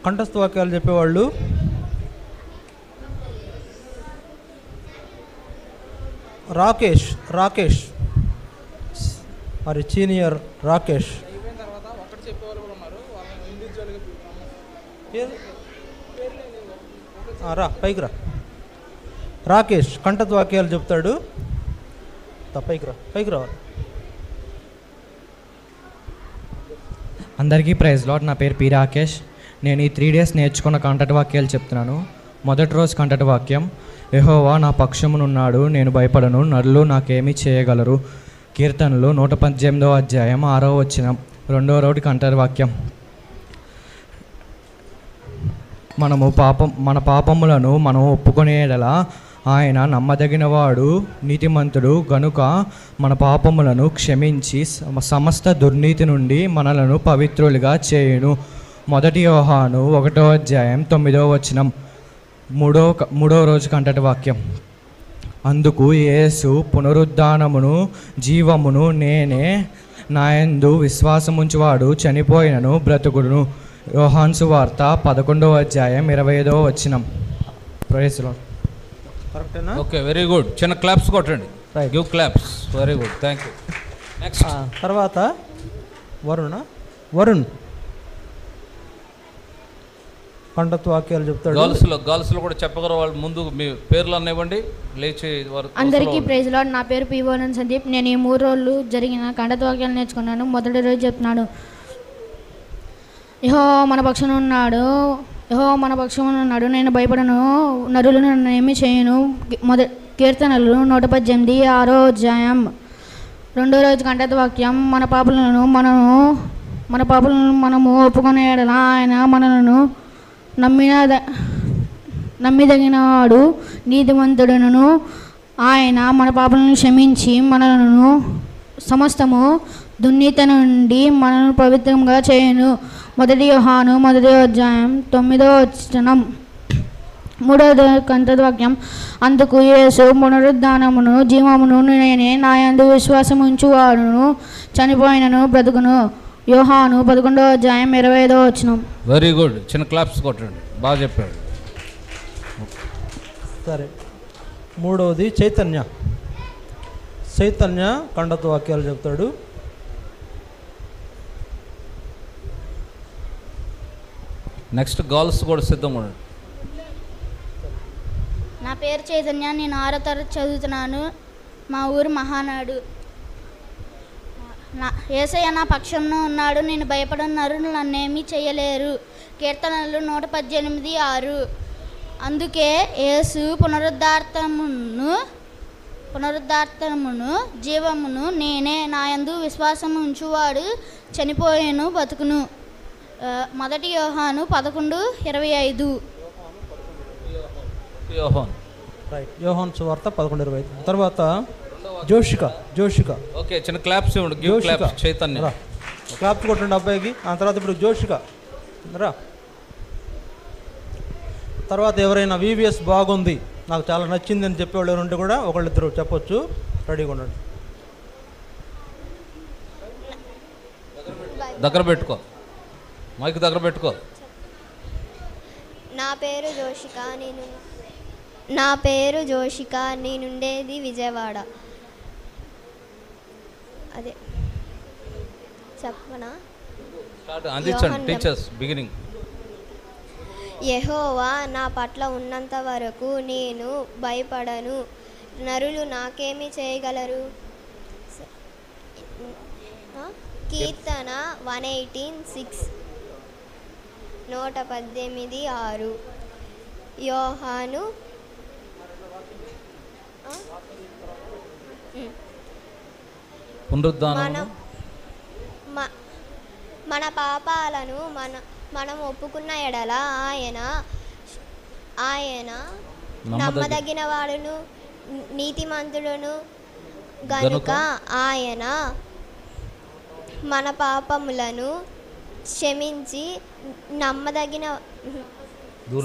కంఠస్థ వాక్యాలు చెప్పేవాళ్ళు రాకేష్ మరి సీనియర్ రాకేష్. పైకి రా. రాకేష్ కంఠస్థ వాక్యాలు చెప్తాడు. పైకి రావాలి. అందరికీ ప్రైజ్ లార్డ్. నా పేరు పి రాకేష్. నేను ఈ 3 days నేర్చుకున్న కంఠట వాక్యాలు చెప్తున్నాను. మొదటి రోజు కంఠట వాక్యం, యెహోవా నా పక్షమునున్నాడు, నేను భయపడను, నరులు నాకేమీ చేయగలరు. కీర్తనలు 118వ అధ్యాయం 6వ వచనం. రెండవ రోజు కంఠట వాక్యం, మన పాపములను మనం ఒప్పుకొనేలా ఆయన నమ్మదగినవాడు, నీతిమంతుడు గనుక మన పాపములను క్షమించి సమస్త దుర్నీతి నుండి మనలను పవిత్రులుగా చేయును. మొదటి యోహాను 1వ అధ్యాయం 9వ వచనం. మూడవ రోజు కంఠట వాక్యం, అందుకు యేసు పునరుద్ధానమును జీవమును నేనే, నాయందు విశ్వాసముంచువాడు చనిపోయినను బ్రతుకుడును. యోహాను సువార్త 11వ అధ్యాయం 25వ వచనం. Praise lord. కరెక్టేనా? Okay, very good. చిన్న క్లాప్స్ కొట్టండి. Give claps. Very good, thank you. Next తర్వాత వరుణ్ కంఠస్థ వాక్యాలు చెప్తాడు. గర్ల్స్లో కూడా చెప్పగలరు వాళ్ళు. ముందు మీ పేర్లు అన్నివ్వండి, లేచి. అందరికీ ప్రైజ్ లార్డ్. నా పేరు పివోనన్ సందీప్. నేను ఈ 3 రోజులు జరిగిన కంఠస్థ వాక్యాలు నేర్చుకున్నాను. మొదటి రోజు చెప్తున్నాడు, యెహోవా మన పక్షమున ఉన్నాడు, నేను భయపడను, నరులు నన్ను ఏమీ చేయను. కీర్తనలు 118 6వ అధ్యాయం. రెండో రోజు కంఠస్థ వాక్యం, మన పాపలను మనము ఒప్పుకునే యెడల ఆయన మనలను నమ్మిదగినవాడు, నీతిమంతుడును. ఆయన మన పాపలను క్షమించి మనలను సమస్తము దుర్నీతి నుండి మనను పవిత్రంగా చేయను. మొదటి యోహాను 1వ అధ్యాయం 9వ వచనం. మూడవ కంఠస్థ వాక్యం, అందుకు యేసు పునరుద్ధానమును జీవమును నేనే, నాయందు విశ్వాసం ఉంచువాడును చనిపోయినను బ్రతుకును. యోహాను 11వ అధ్యాయం 25వ వచనం. Very good. చిన్న క్లాప్స్ కొట్టండి. బాగా చెప్పాడు. సరే, మూడవది చైతన్య కంఠస్థ వాక్యాలు చెప్తాడు. నెక్స్ట్ గర్ల్స్ కూడా సిద్ధంగా ఉండండి. నా పేరు చైతన్య. నేను 6వ తరగతి చదువుతున్నాను. మా ఊరు మహానాడు. యేసయ్య నా పక్షంలో ఉన్నాడు, నేను భయపడను, నరులు నన్నేమీ చేయలేరు. కీర్తనలు 118 6. అందుకే యేసు పునరుద్ధానమును జీవమును నేనే, నాయందు విశ్వాసం ఉంచువాడు చనిపోయేను బతుకును. మొదటి యోహాను 11:25. యోహాను సువార్త 11:25. తర్వాత జోషిక. ఓకే, చిన్న క్లాప్స్ ఇవ్వండి. Give claps. చైతన్య క్లాప్స్ కొట్టండి అబ్బాయికి. ఆ తర్వాత ఇప్పుడు జోషిక రా. తర్వాత ఎవరైనా VVS బాగుంది, నాకు చాలా నచ్చింది అని చెప్పేవాళ్ళు ఎవరుంటే కూడా ఒకళ్ళిద్దరు చెప్పొచ్చు. రెడీగా ఉండండి. దగ్గర పెట్టుకో, మైక్ దగ్గర పెట్టుకో. నా పేరు జోషిక, నేనుండేది విజయవాడ. అదే చెప్పనా? Teachers beginning. యెహోవా నా పట్ల ఉన్నంత వరకు నేను భయపడను, నరులు నాకేమి చేయగలరు. కీర్తన 118:6. 118 6. యోహాను మన పాపాలను మనం ఒప్పుకున్న ఎడల ఆయన నమ్మదగిన వాడును, నీతిమంతుడును గనుక ఆయన మన పాపములను క్షమించి నమ్మదగిన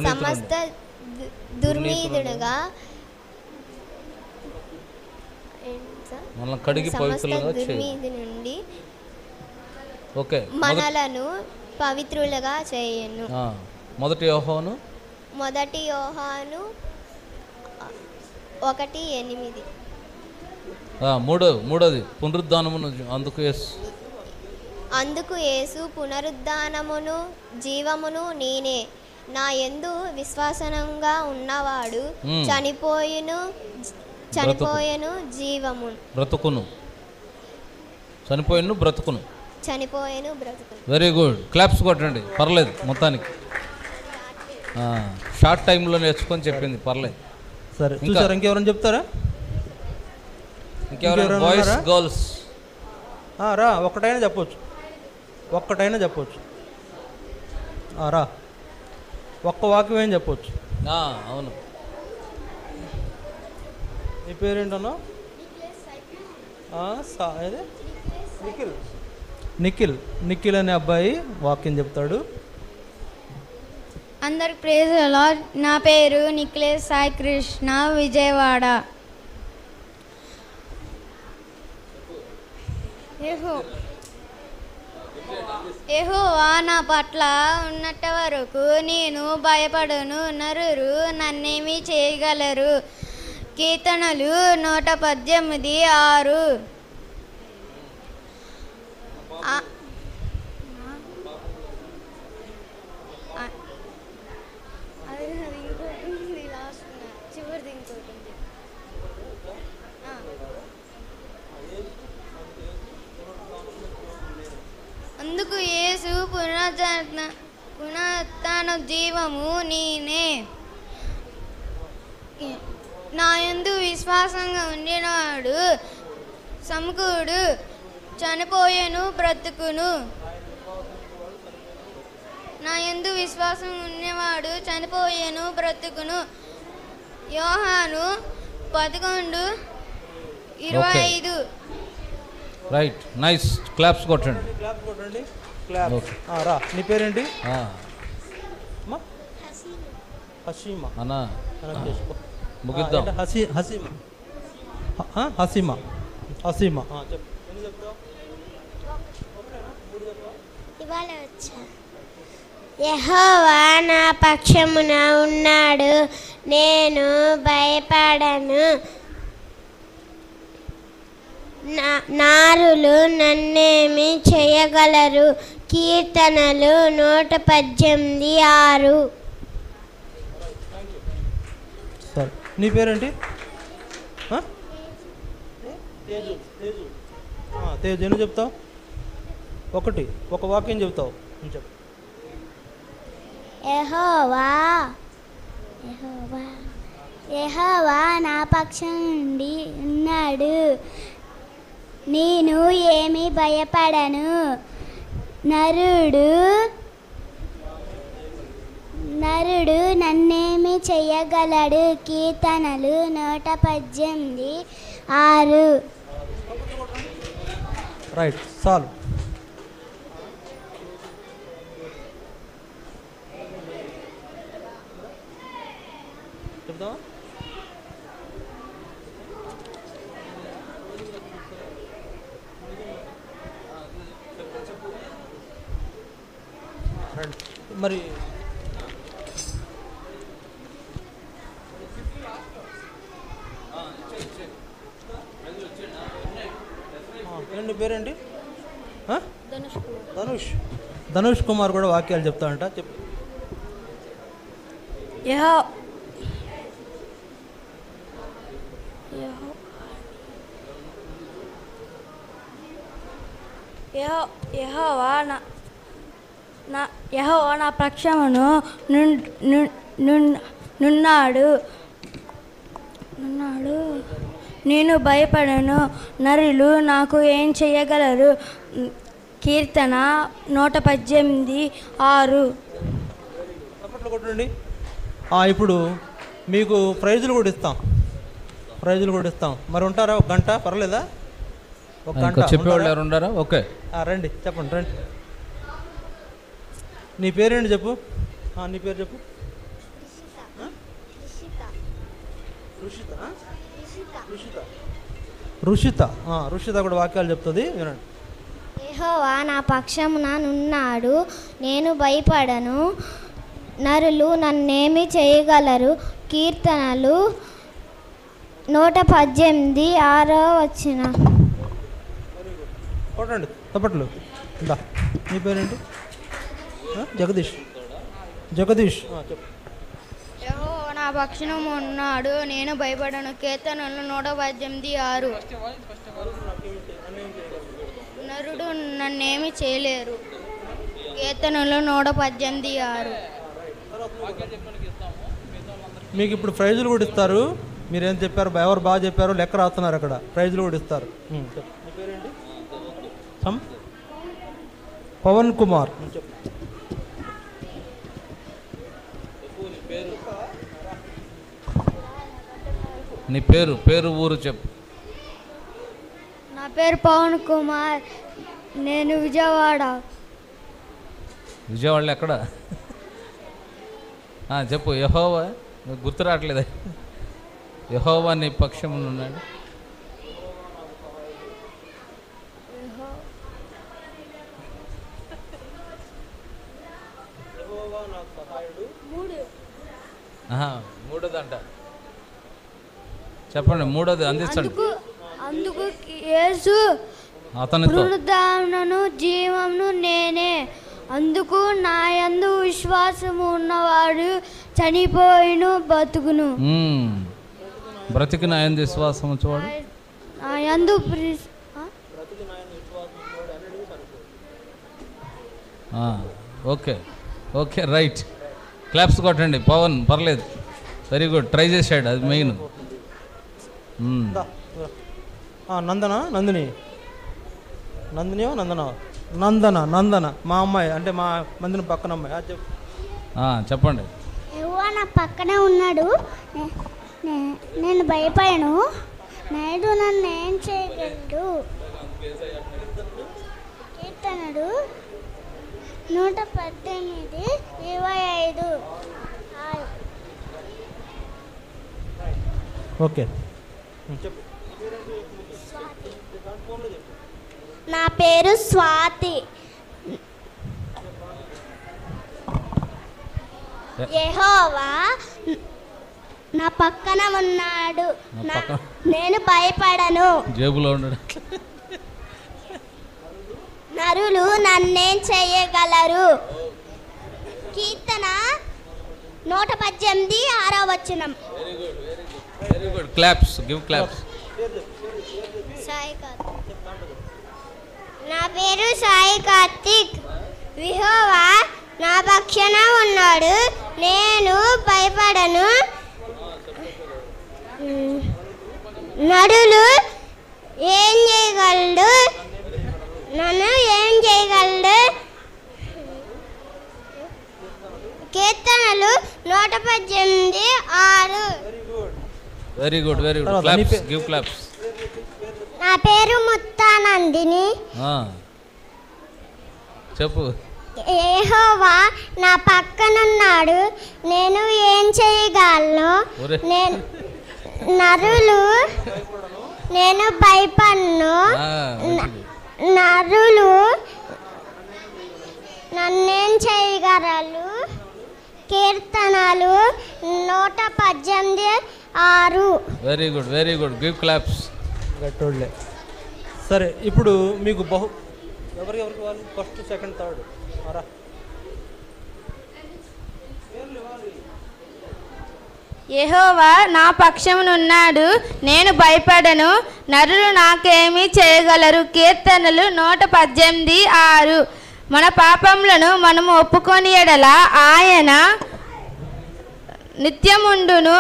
సమస్త దుర్నీతుడుగా దుర్నీతి నుండి మనలను పవిత్రులుగా చేయను. మొదటి యోహాను 1:8. మూడోది పునరుద్ధానమును అందుకు యేసు పునరుద్ధానమును జీవమును నేనే, నా యందు విశ్వాసంగా ఉన్నవాడు చనిపోయెను జీవము బ్రతుకును. బ్రతుకును. వెరీ గుడ్, క్లాప్స్ కొట్టండి, పర్లేదు. మొత్తానికి షార్ట్ టైంలో నేర్చుకొని చెప్పింది, పర్లేదు. సరే, చూసారా? ఇంకెవరైనా చెప్తారా? ఇంకెవరైనా బాయ్స్ గర్ల్స్? రా, ఒక్కటైనా చెప్పొచ్చు. రా, ఒక్క వాక్యం ఏం చెప్పొచ్చు. అవును. నీ పేరేంటన్నా? నిఖిల్ అనే అబ్బాయి వాక్యం చెప్తాడు. అందరికి ప్రైజ్ ది లార్డ్. నా పేరు నిఖిలేష్ సాయి కృష్ణ, విజయవాడ. యెహోవా నా పట్ల ఉన్నంత వరకు నేను భయపడను, నరులు నన్నేమి చేయగలరు. కీర్తనలు 118:6. అందుకు యేసు పునరుత్థాన జీవము నేనే, నా యందు విశ్వాసంగా ఉండినవాడు సమకూడు చనిపోయెను బ్రతుకును. నా యందు విశ్వాసం ఉన్నవాడు చనిపోయెను బ్రతుకును. యోహాను 11:25. Right, nice. క్లాప్స్ కొట్టండి. రా, నీ పేరేంటి? హసీమా అన్నా, ముగిద్దాం. హసీమా ఇవాళ వచ్చా. యెహోవా నా పక్షమున ఉన్నాడు, నేను భయపడను. నారులు నన్నేమి చేయగలరు. కీర్తనలు 118:6. సరే, నీ పేరేంటి? తేజు, ఎన్ని చెప్తావు? ఒక వాక్యం చెప్తావు. చెప్పు. యెహోవా నా పక్షం నుండి ఉన్నాడు, నేను ఏమీ భయపడను. నరుడు నన్నేమి చెయ్యగలడు. కీర్తనలు 118:6. రైట్, చాలు. చెప్తావా? మరి ఏంటి పేరేంటి? ధనుష్ కుమార్ కూడా వాక్యాలు చెప్తాడంట. చెప్పు. యెహోవా నా పక్షమును నున్నాడు, నేను భయపడను. నరులు నాకు ఏం చేయగలరు. కీర్తన 118:6. కొట్టండి. ఇప్పుడు మీకు ప్రైజులు కూడా ఇస్తాం. మరి ఉంటారా? ఒక గంట పర్లేదా? ఒక గంట చెప్పేవాళ్ళు ఎవరు ఉన్నారా? ఓకే, రండి, చెప్పండి, రండి. నీ పేరేంటి చెప్పు. నీ పేరు చెప్పు. రుషిత కూడా వాక్యాలు చెప్తుంది, వినండి. యెహోవా నా పక్షమున నున్నాడు, నేను భయపడను. నరులు నన్నేమి చేయగలరు. కీర్తనలు 118:6. కొట్టండి తప్పట్లు. ఇందా నీ పేరేంటి? జగదీష్. జగదీష్ చెప్పు. యెహోవా నా పక్షం ఉన్నాడు, నేను భయపడను. కీర్తనలు 118:6. నరుడు నన్నేమి చేయలేరు. కీర్తనలు 118:6. మీకు ఇప్పుడు ప్రైజులు కూడా ఇస్తారు. మీరేం చెప్పారు, ఎవరు బాగా చెప్పారో లెక్క రాస్తున్నారు అక్కడ. ప్రైజులు కూడా ఇస్తారు. చెప్పు. నీ పేరేంటి? పవన్ కుమార్. చెప్పు. నీ పేరు ఊరు చెప్పు. నా పేరు పవన్ కుమార్, నేను విజయవాడలో ఎక్కడ? చెప్పు. యెహోవా గుర్తు రావట్లేదా? యెహోవా నీ పక్షమున ఉన్నాడు. మూడోదంట చెప్పండి. మూడోది అందించండి. అందుకు యేసు అతనితో పునరుద్ధానమును జీవమును నేనే. అందుకు నా యందు విశ్వాసము ఉన్నవాడు చనిపోయిను బతుకును. బ్రతికిన ఆయన విశ్వాసం చూడు. నా యందు ఓకే ఓకే రైట్. క్లాప్స్ కొట్టండి. పవన్ పర్లేదు, వెరీ గుడ్, ట్రై చేశాడు, అది మెయిన్. నందిని నందన మా అమ్మాయి, అంటే మా మందిని పక్కన అమ్మాయి. చెప్పండి. యెహోవా నా పక్కన ఉన్నాడు, నేను భయపడను. నేడు నన్ను ఏం చేయగలడు. కీర్తనలు 118:25. ఓకే. నా పేరు స్వాతి. యెహోవా నా పక్కన ఉన్నాడు, నేను భయపడను. జేబులో ఉన్నాడు. నరులు నన్నేం చేయగలరు. కీర్తన 118:6. Very good. Claps, give claps. నా పేరు సాయి కార్తిక్. యెహోవా నా పక్షాన ఉన్నాడు, నేను భయపడను. నరులు ఏం చేయగలడు, నన్ను ఏం చేయగలడు. కీర్తనలు 118:6. Very good, very good. Claps, give claps. నా పేరు ముత్తానందిని. చెప్పు. యెహోవా నా పక్కనున్నాడు, నేను ఏం చేయగలను. నరులు నేను భయపడను. నరులు నన్నేం చేయగలరు. కీర్తనలు 118:6. Very good, very good. Give claps. గట్టోళ్ళే. సరే, ఇప్పుడు మీకు ఎవరికి వాళ్ళు ఫస్ట్, సెకండ్, థర్డ్ రా. యెహోవా నా పక్షమునున్నాడు, నేను భయపడను. నరులు నాకేమీ చేయగలరు. కీర్తనలు 118:6. మన పాపములను మనము ఒప్పుకొని ఎడల ఆయన నిత్యముండును,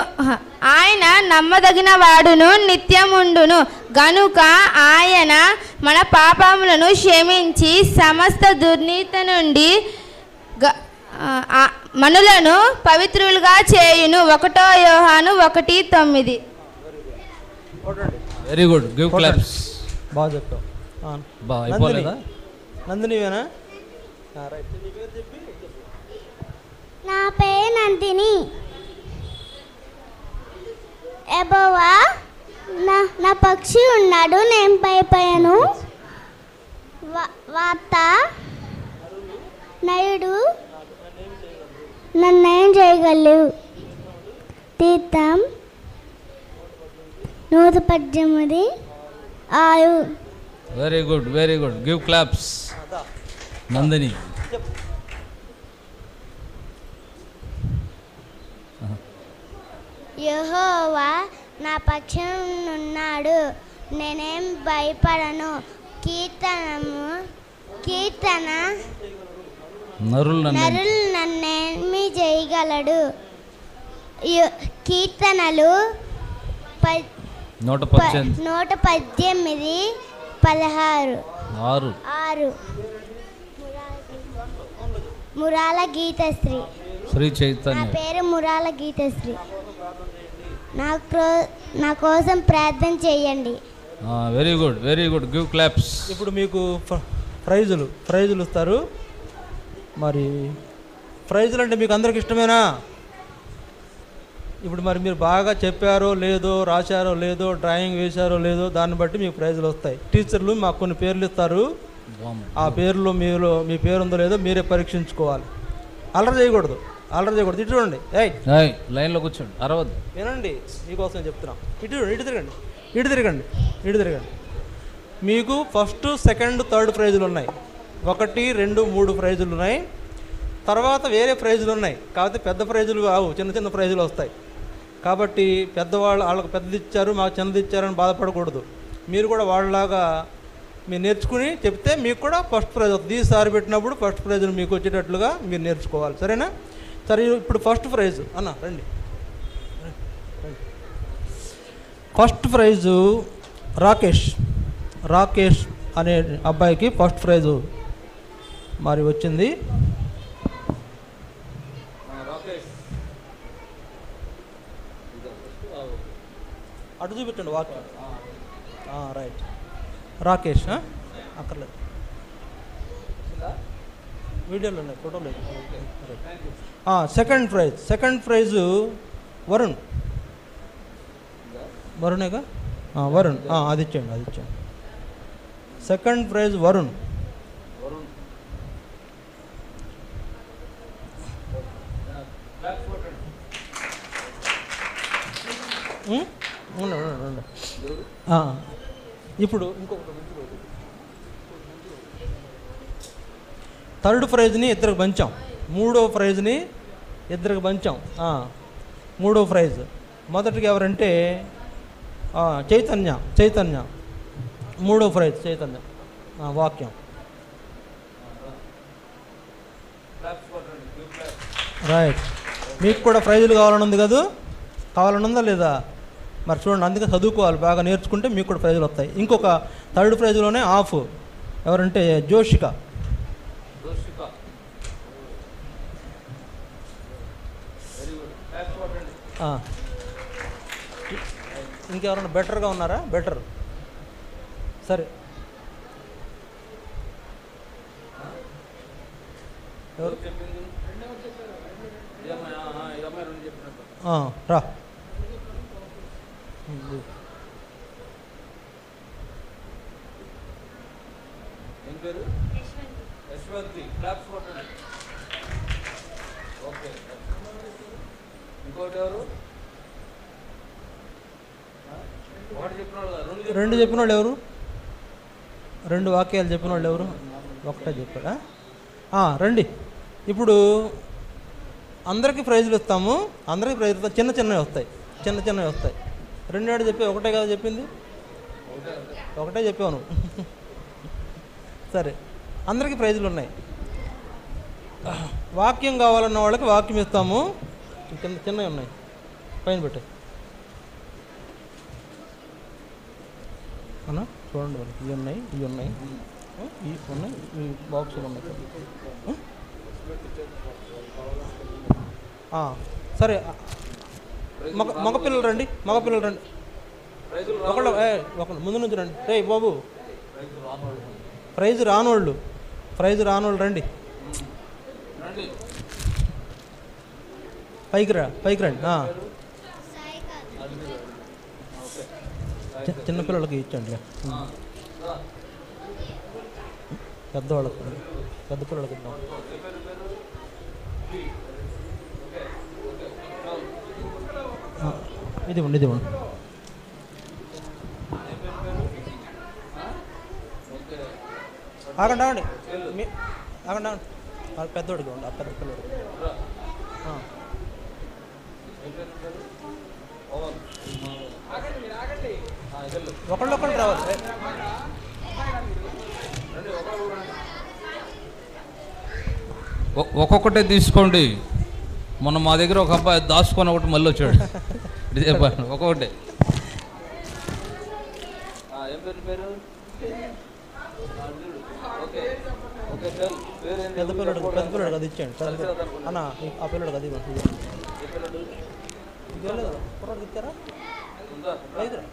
ఆయన నమ్మదగిన వాడును, నిత్యముండును. గనుక ఆయన మన పాపములను క్షమించి సమస్త దుర్నీతి నుండి మనులను పవిత్రులుగా చేయును. 1 యోహాను 1:9. Very good. Give claps. బాగా చెప్తావు. అయిపోలేదా? నందినివేనా? నా పేరు నందిని. యెహోవా నా పక్షి ఉన్నాడు, నేను భయపడను. వార్త నరుడు నన్నే చేయగలరు. తీర్థం 118 6. Very good, very good. Give claps. Nandini. యెహోవా నా పక్షమునున్నాడు, నేనేం భయపడను. కీర్తన నరులు నన్నేమి చేయగలడు. కీర్తనలు 118 16. 6. మురాల గీతశ్రీ. శ్రీ నా చైతన్య. పేరు మురాల గీతశ్రీ. నా కోసం ప్రార్థన చేయండి. Very good, very good. Give claps. ఇప్పుడు మీకు ప్రైజులు ఇస్తారు. మరి ప్రైజులు అంటే మీకు అందరికి ఇష్టమేనా? ఇప్పుడు మరి మీరు బాగా చెప్పారో లేదో, రాశారో లేదో, డ్రాయింగ్ వేశారో లేదో, దాన్ని బట్టి మీకు ప్రైజులు వస్తాయి. టీచర్లు మాకు కొన్ని పేర్లు ఇస్తారు. ఆ పేర్లో మీ పేరు ఉందో లేదో మీరే పరీక్షించుకోవాలి. అల్లరి చేయకూడదు. ఇటు చూడండి. లైన్లో కూర్చోండి, అరవద్దు. వినండి, మీకోసం చెప్తున్నాం. ఇటు తిరగండి. మీకు ఫస్ట్, సెకండ్, థర్డ్ ప్రైజులు ఉన్నాయి. 1, 2, 3 ప్రైజులు ఉన్నాయి. తర్వాత వేరే ప్రైజులు ఉన్నాయి. కాకపోతే పెద్ద ప్రైజులు కావు, చిన్న చిన్న ప్రైజులు వస్తాయి. కాబట్టి వాళ్ళకి పెద్దది ఇచ్చారు, మాకు చిన్నది ఇచ్చారని బాధపడకూడదు. మీరు కూడా వాళ్ళలాగా మీరు నేర్చుకుని చెప్తే మీకు కూడా ఫస్ట్ ప్రైజ్ వస్తుంది. ఈసారి పెట్టినప్పుడు ఫస్ట్ ప్రైజులు మీకు వచ్చేటట్లుగా మీరు నేర్చుకోవాలి. సరేనా? సరే, ఇప్పుడు ఫస్ట్ ప్రైజ్ అన్న రండి. ఫస్ట్ ప్రైజు రాకేష్ అనే అబ్బాయికి ఫస్ట్ ప్రైజు మరి వచ్చింది. అటు చూపించండి వాక్యం. రైట్, రాకేష్. అక్కర్లేదు, వీడియోలో ఉన్నాయి, ఫోటోలు లేదు. Second price వరుణేగా. వరుణ్, అది ఇచ్చేయండి. Second prize Varun. ఇప్పుడు ఇంకొకటి, థర్డ్ ప్రైజ్ని ఇద్దరికి పంచాం. మూడో ప్రైజ్ని ఇద్దరికి పంచాం. మూడో ప్రైజ్ మొదటికి ఎవరంటే చైతన్య. మూడో ప్రైజ్ చైతన్య. వాక్యం. రైట్. మీకు కూడా ప్రైజులు కావాలని ఉంది కదా? కావాలనుందా లేదా? మరి చూడండి, అందుకే చదువుకోవాలి, బాగా నేర్చుకుంటే మీకు కూడా ప్రైజులు వస్తాయి. ఇంకొక థర్డ్ ప్రైజ్లోనే ఆఫ్ ఎవరంటే జోషిక. ఇంకెవరన్నా బెటర్గా ఉన్నారా? బెటర్. సరే, ఎవరు రా. రెండు చెప్పిన వాళ్ళు ఎవరు? రెండు వాక్యాలు చెప్పిన వాళ్ళు ఎవరు? ఒకటే చెప్పాడా? రండి. ఇప్పుడు అందరికీ ప్రైజులు ఇస్తాము. అందరికీ ప్రైజులు ఇస్తాం. చిన్నవి వస్తాయి. రెండేడు చెప్పి ఒకటే కదా చెప్పింది? ఒకటే చెప్పాను. సరే, అందరికీ ప్రైజులు ఉన్నాయి. వాక్యం కావాలన్న వాళ్ళకి వాక్యం ఇస్తాము. చిన్నవి ఉన్నాయి, పైన పెట్టే అన్నా చూడండి. వాళ్ళకి ఇవి ఉన్నాయి, ఈ బాక్సులు ఉన్నాయి. సరే, మగపిల్లలు రండి. ఒకళ్ళు ముందు నుంచి రండి. రే బాబు, ప్రైజ్ రానోళ్ళు రండి. పైకి రండి. చిన్నపిల్లలకి ఇచ్చండి, పెద్ద పిల్లలకి ఇద్దాం. ఇది ఇవ్వండి ఆగండి ఆగండి పెద్దోడికి ఇవ్వండి, ఆ పెద్ద పిల్లడికి. ఒకళ్ళొకళ్ళు రావాలి. ఒక్కొక్కటే తీసుకోండి. మొన్న మా దగ్గర ఒక అబ్బాయి దాచుకొని ఒకటి మళ్ళీ వచ్చాడు. ఇది చెప్పాను, ఒక్కొక్కటే. పెద్ద పిల్లడు అది ఇచ్చేయండి అన్న, ఆ పిల్లడు అది ఇవ్వండి. ఇది వెళ్ళలేదు కుర్రాడికి ఇచ్చారా? రైతురా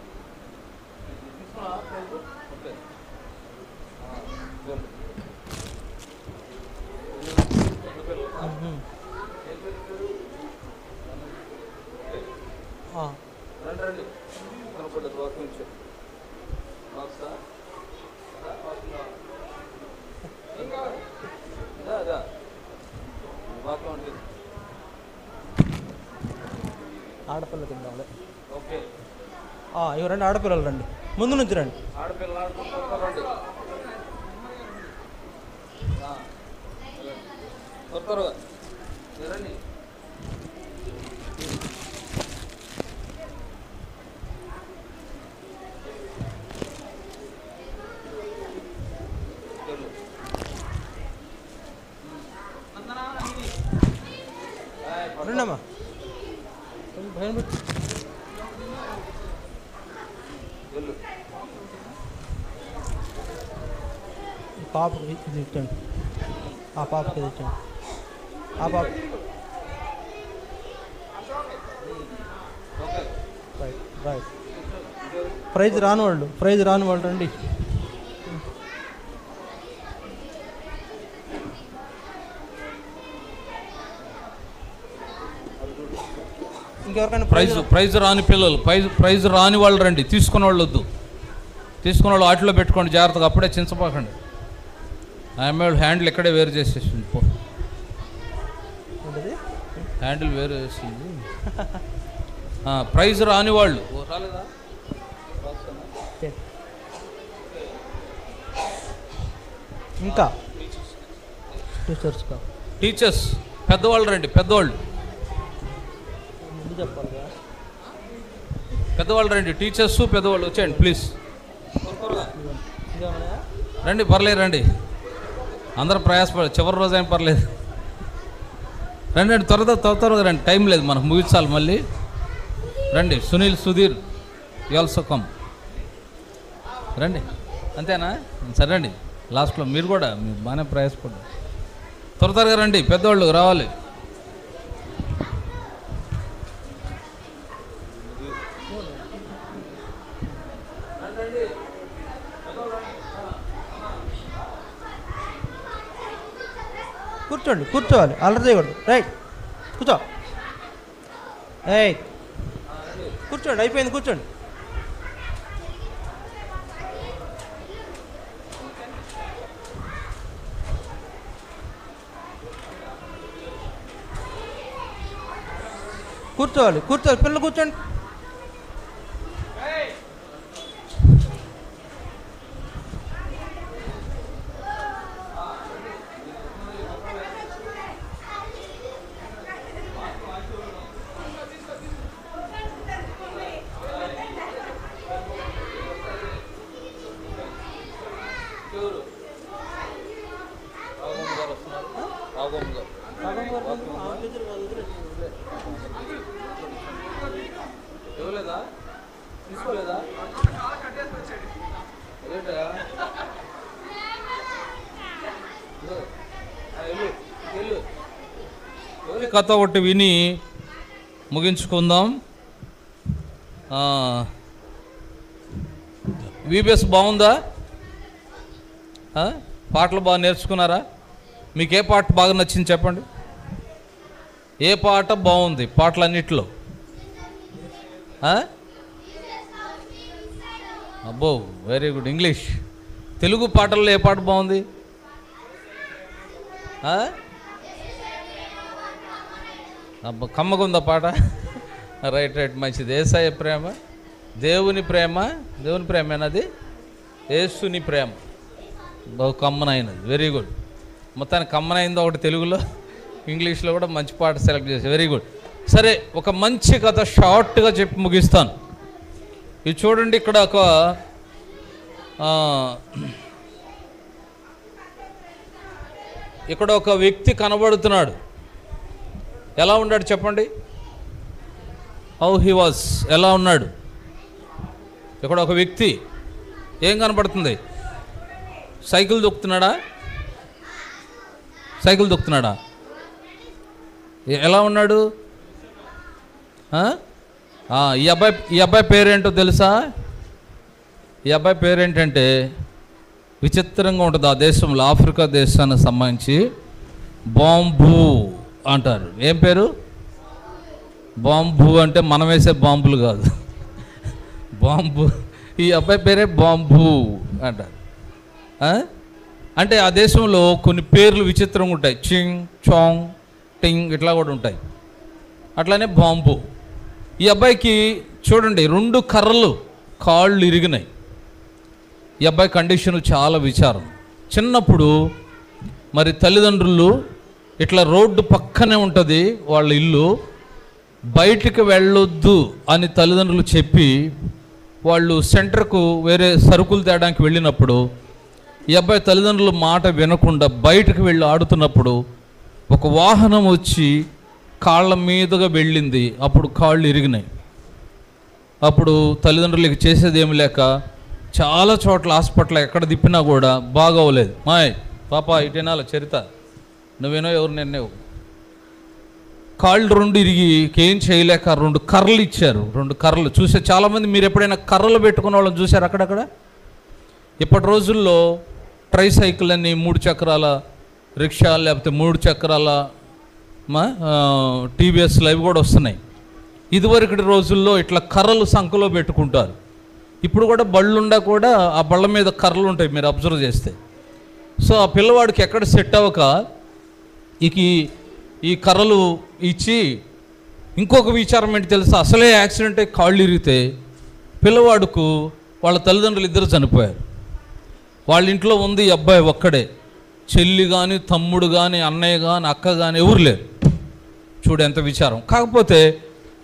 ఆడపిల్ల తిందాంలే. ఇవి రండి, ఆడపిల్లలు రండి, ముందు నుంచి రండి. రండమ్మా, భయం పెట్టి పాపకి ఇది ఇచ్చండి, ఆ పాపకి ఇది ఇచ్చండి, ఆ పాప. రైట్ ప్రైజ్ రాని వాళ్ళు రండి. ఇంకెవరికైనా ప్రైజ్ రాని పిల్లలు, ప్రైజ్ రాని వాళ్ళు రండి. తీసుకున్న వాళ్ళు వద్దు, తీసుకున్న వాళ్ళు ఆటలో పెట్టుకోండి జాగ్రత్తగా, అప్పుడే చించపోకండి. ఆమె హ్యాండిల్ ఇక్కడే వేరు చేసేసింది, హ్యాండిల్ వేరు చేసింది. ప్రైజ్ రాని వాళ్ళు రాలేదా? ఇంకా టీచర్స్ పెద్దవాళ్ళు రండి, పెద్దవాళ్ళు రండి, టీచర్స్ పెద్దవాళ్ళు వచ్చేయండి ప్లీజ్. రండి, పర్లేదు రండి, అందరూ ప్రయాసపడ, చివరి రోజు ఏం పర్లేదు. రండి త్వరగా రండి, టైం లేదు మనకు, ముగించాలి మళ్ళీ. రండి Sunil, Sudheer, you also come. రండి, అంతేనా? సరే రండి, లాస్ట్లో మీరు బాగానే ప్రయాసపడ్డారు. త్వరగా రండి, పెద్దవాళ్ళు రావాలి. కూర్చోవాలి, అల్లరి చేయకూడదు. రైట్, కూర్చోండి, అయిపోయింది, కూర్చోండి. కూర్చోవాలి, పిల్లలు కూర్చోండి. కథ ఒకటి విని ముగించుకుందాం. వీబీఎస్ బాగుందా? పాటలు బాగా నేర్చుకున్నారా? మీకు ఏ పాట బాగా నచ్చింది చెప్పండి. ఏ పాట బాగుంది పాటలన్నిటిలో? అబ్బో, వెరీ గుడ్. ఇంగ్లీష్, తెలుగు పాటల్లో ఏ పాట బాగుంది? అబ్బా, కమ్మగుందా పాట? రైట్ మంచిది. యేసయ్య ప్రేమ, దేవుని ప్రేమేనది, యేసుని ప్రేమ బహు కమ్మనైనది. Very good. మొత్తానికి కమ్మనైంది ఒకటి తెలుగులో, ఇంగ్లీష్లో కూడా మంచి పాట సెలెక్ట్ చేసి. Very good. సరే, ఒక మంచి కథ షార్ట్గా చెప్పి ముగిస్తాను. ఇది చూడండి, ఇక్కడ ఒక వ్యక్తి కనబడుతున్నాడు. ఎలా ఉన్నాడు చెప్పండి? హౌ హీ వాజ్, ఎలా ఉన్నాడు? ఇక్కడ ఒక వ్యక్తి ఏం కనబడుతుంది? సైకిల్ దొక్కుతున్నాడా? ఎలా ఉన్నాడు? ఈ అబ్బాయి పేరేంటో తెలుసా? ఈ అబ్బాయి పేరేంటంటే విచిత్రంగా ఉంటుంది. ఆ దేశంలో, ఆఫ్రికా దేశానికి సంబంధించి బాంబు అంటారు. ఏం పేరు? బాంబు అంటే మనం వేసే బాంబులు కాదు, బాంబు. ఈ అబ్బాయి పేరే బాంబు అంటారు. అంటే ఆ దేశంలో కొన్ని పేర్లు విచిత్రంగా ఉంటాయి. చింగ్, చాంగ్, టింగ్ ఇట్లా కూడా ఉంటాయి. అట్లానే బాంబు. ఈ అబ్బాయికి చూడండి 2 కర్రలు కాళ్ళు ఇరిగినాయి. ఈ అబ్బాయి కండిషన్ చాలా విచారం. చిన్నప్పుడు మరి తల్లిదండ్రులు ఇట్లా రోడ్డు పక్కనే ఉంటుంది వాళ్ళ ఇల్లు, బయటికి వెళ్ళొద్దు అని తల్లిదండ్రులు చెప్పి వాళ్ళు సెంటర్కు వేరే సరుకులు తేడానికి వెళ్ళినప్పుడు ఈ అబ్బాయి తల్లిదండ్రుల మాట వినకుండా బయటకు వెళ్ళి ఆడుతున్నప్పుడు ఒక వాహనం వచ్చి కాళ్ళ మీదుగా వెళ్ళింది. అప్పుడు కాళ్ళు ఇరిగినాయి. అప్పుడు తల్లిదండ్రులకి చేసేది ఏమి లేక చాలా చోట్ల హాస్పిటల్ ఎక్కడ తిప్పినా కూడా బాగోలేదు. మాయ్ పాప ఇటేనాల చరిత, నువ్వేనో ఎవరు నిన్నేవు, కాళ్ళు 2 ఇరిగి ఏం చేయలేక 2 కర్రలు ఇచ్చారు. 2 కర్రలు చూసే చాలామంది, మీరు ఎప్పుడైనా కర్రలు పెట్టుకున్న వాళ్ళని చూశారు అక్కడక్కడ? ఇప్పటి రోజుల్లో ట్రైసైకిల్ అని 3 చక్రాల రిక్షా, లేకపోతే 3 చక్రాల టీవీఎస్ లైవ్ కూడా వస్తున్నాయి. ఇదివరకటి రోజుల్లో ఇట్లా కర్రలు సంఖలో పెట్టుకుంటారు. ఇప్పుడు కూడా బళ్ళుండా కూడా ఆ బళ్ళ మీద కర్రలు ఉంటాయి, మీరు అబ్జర్వ్ చేస్తే. సో ఆ పిల్లవాడికి ఎక్కడ సెట్ అవ్వక ఈ కర్రలు ఇచ్చి, ఇంకొక విచారం ఏంటి తెలుసా? అసలే యాక్సిడెంట్ అయ్యి కాళ్ళు ఇరిగితే పిల్లవాడుకు వాళ్ళ తల్లిదండ్రులు 2 చనిపోయారు. వాళ్ళ ఇంట్లో ఉంది ఈ అబ్బాయి ఒక్కడే. చెల్లి కానీ, తమ్ముడు కానీ, అన్నయ్య కానీ, అక్క కానీ ఎవరు లేరు. చూడు ఎంత విచారం. కాకపోతే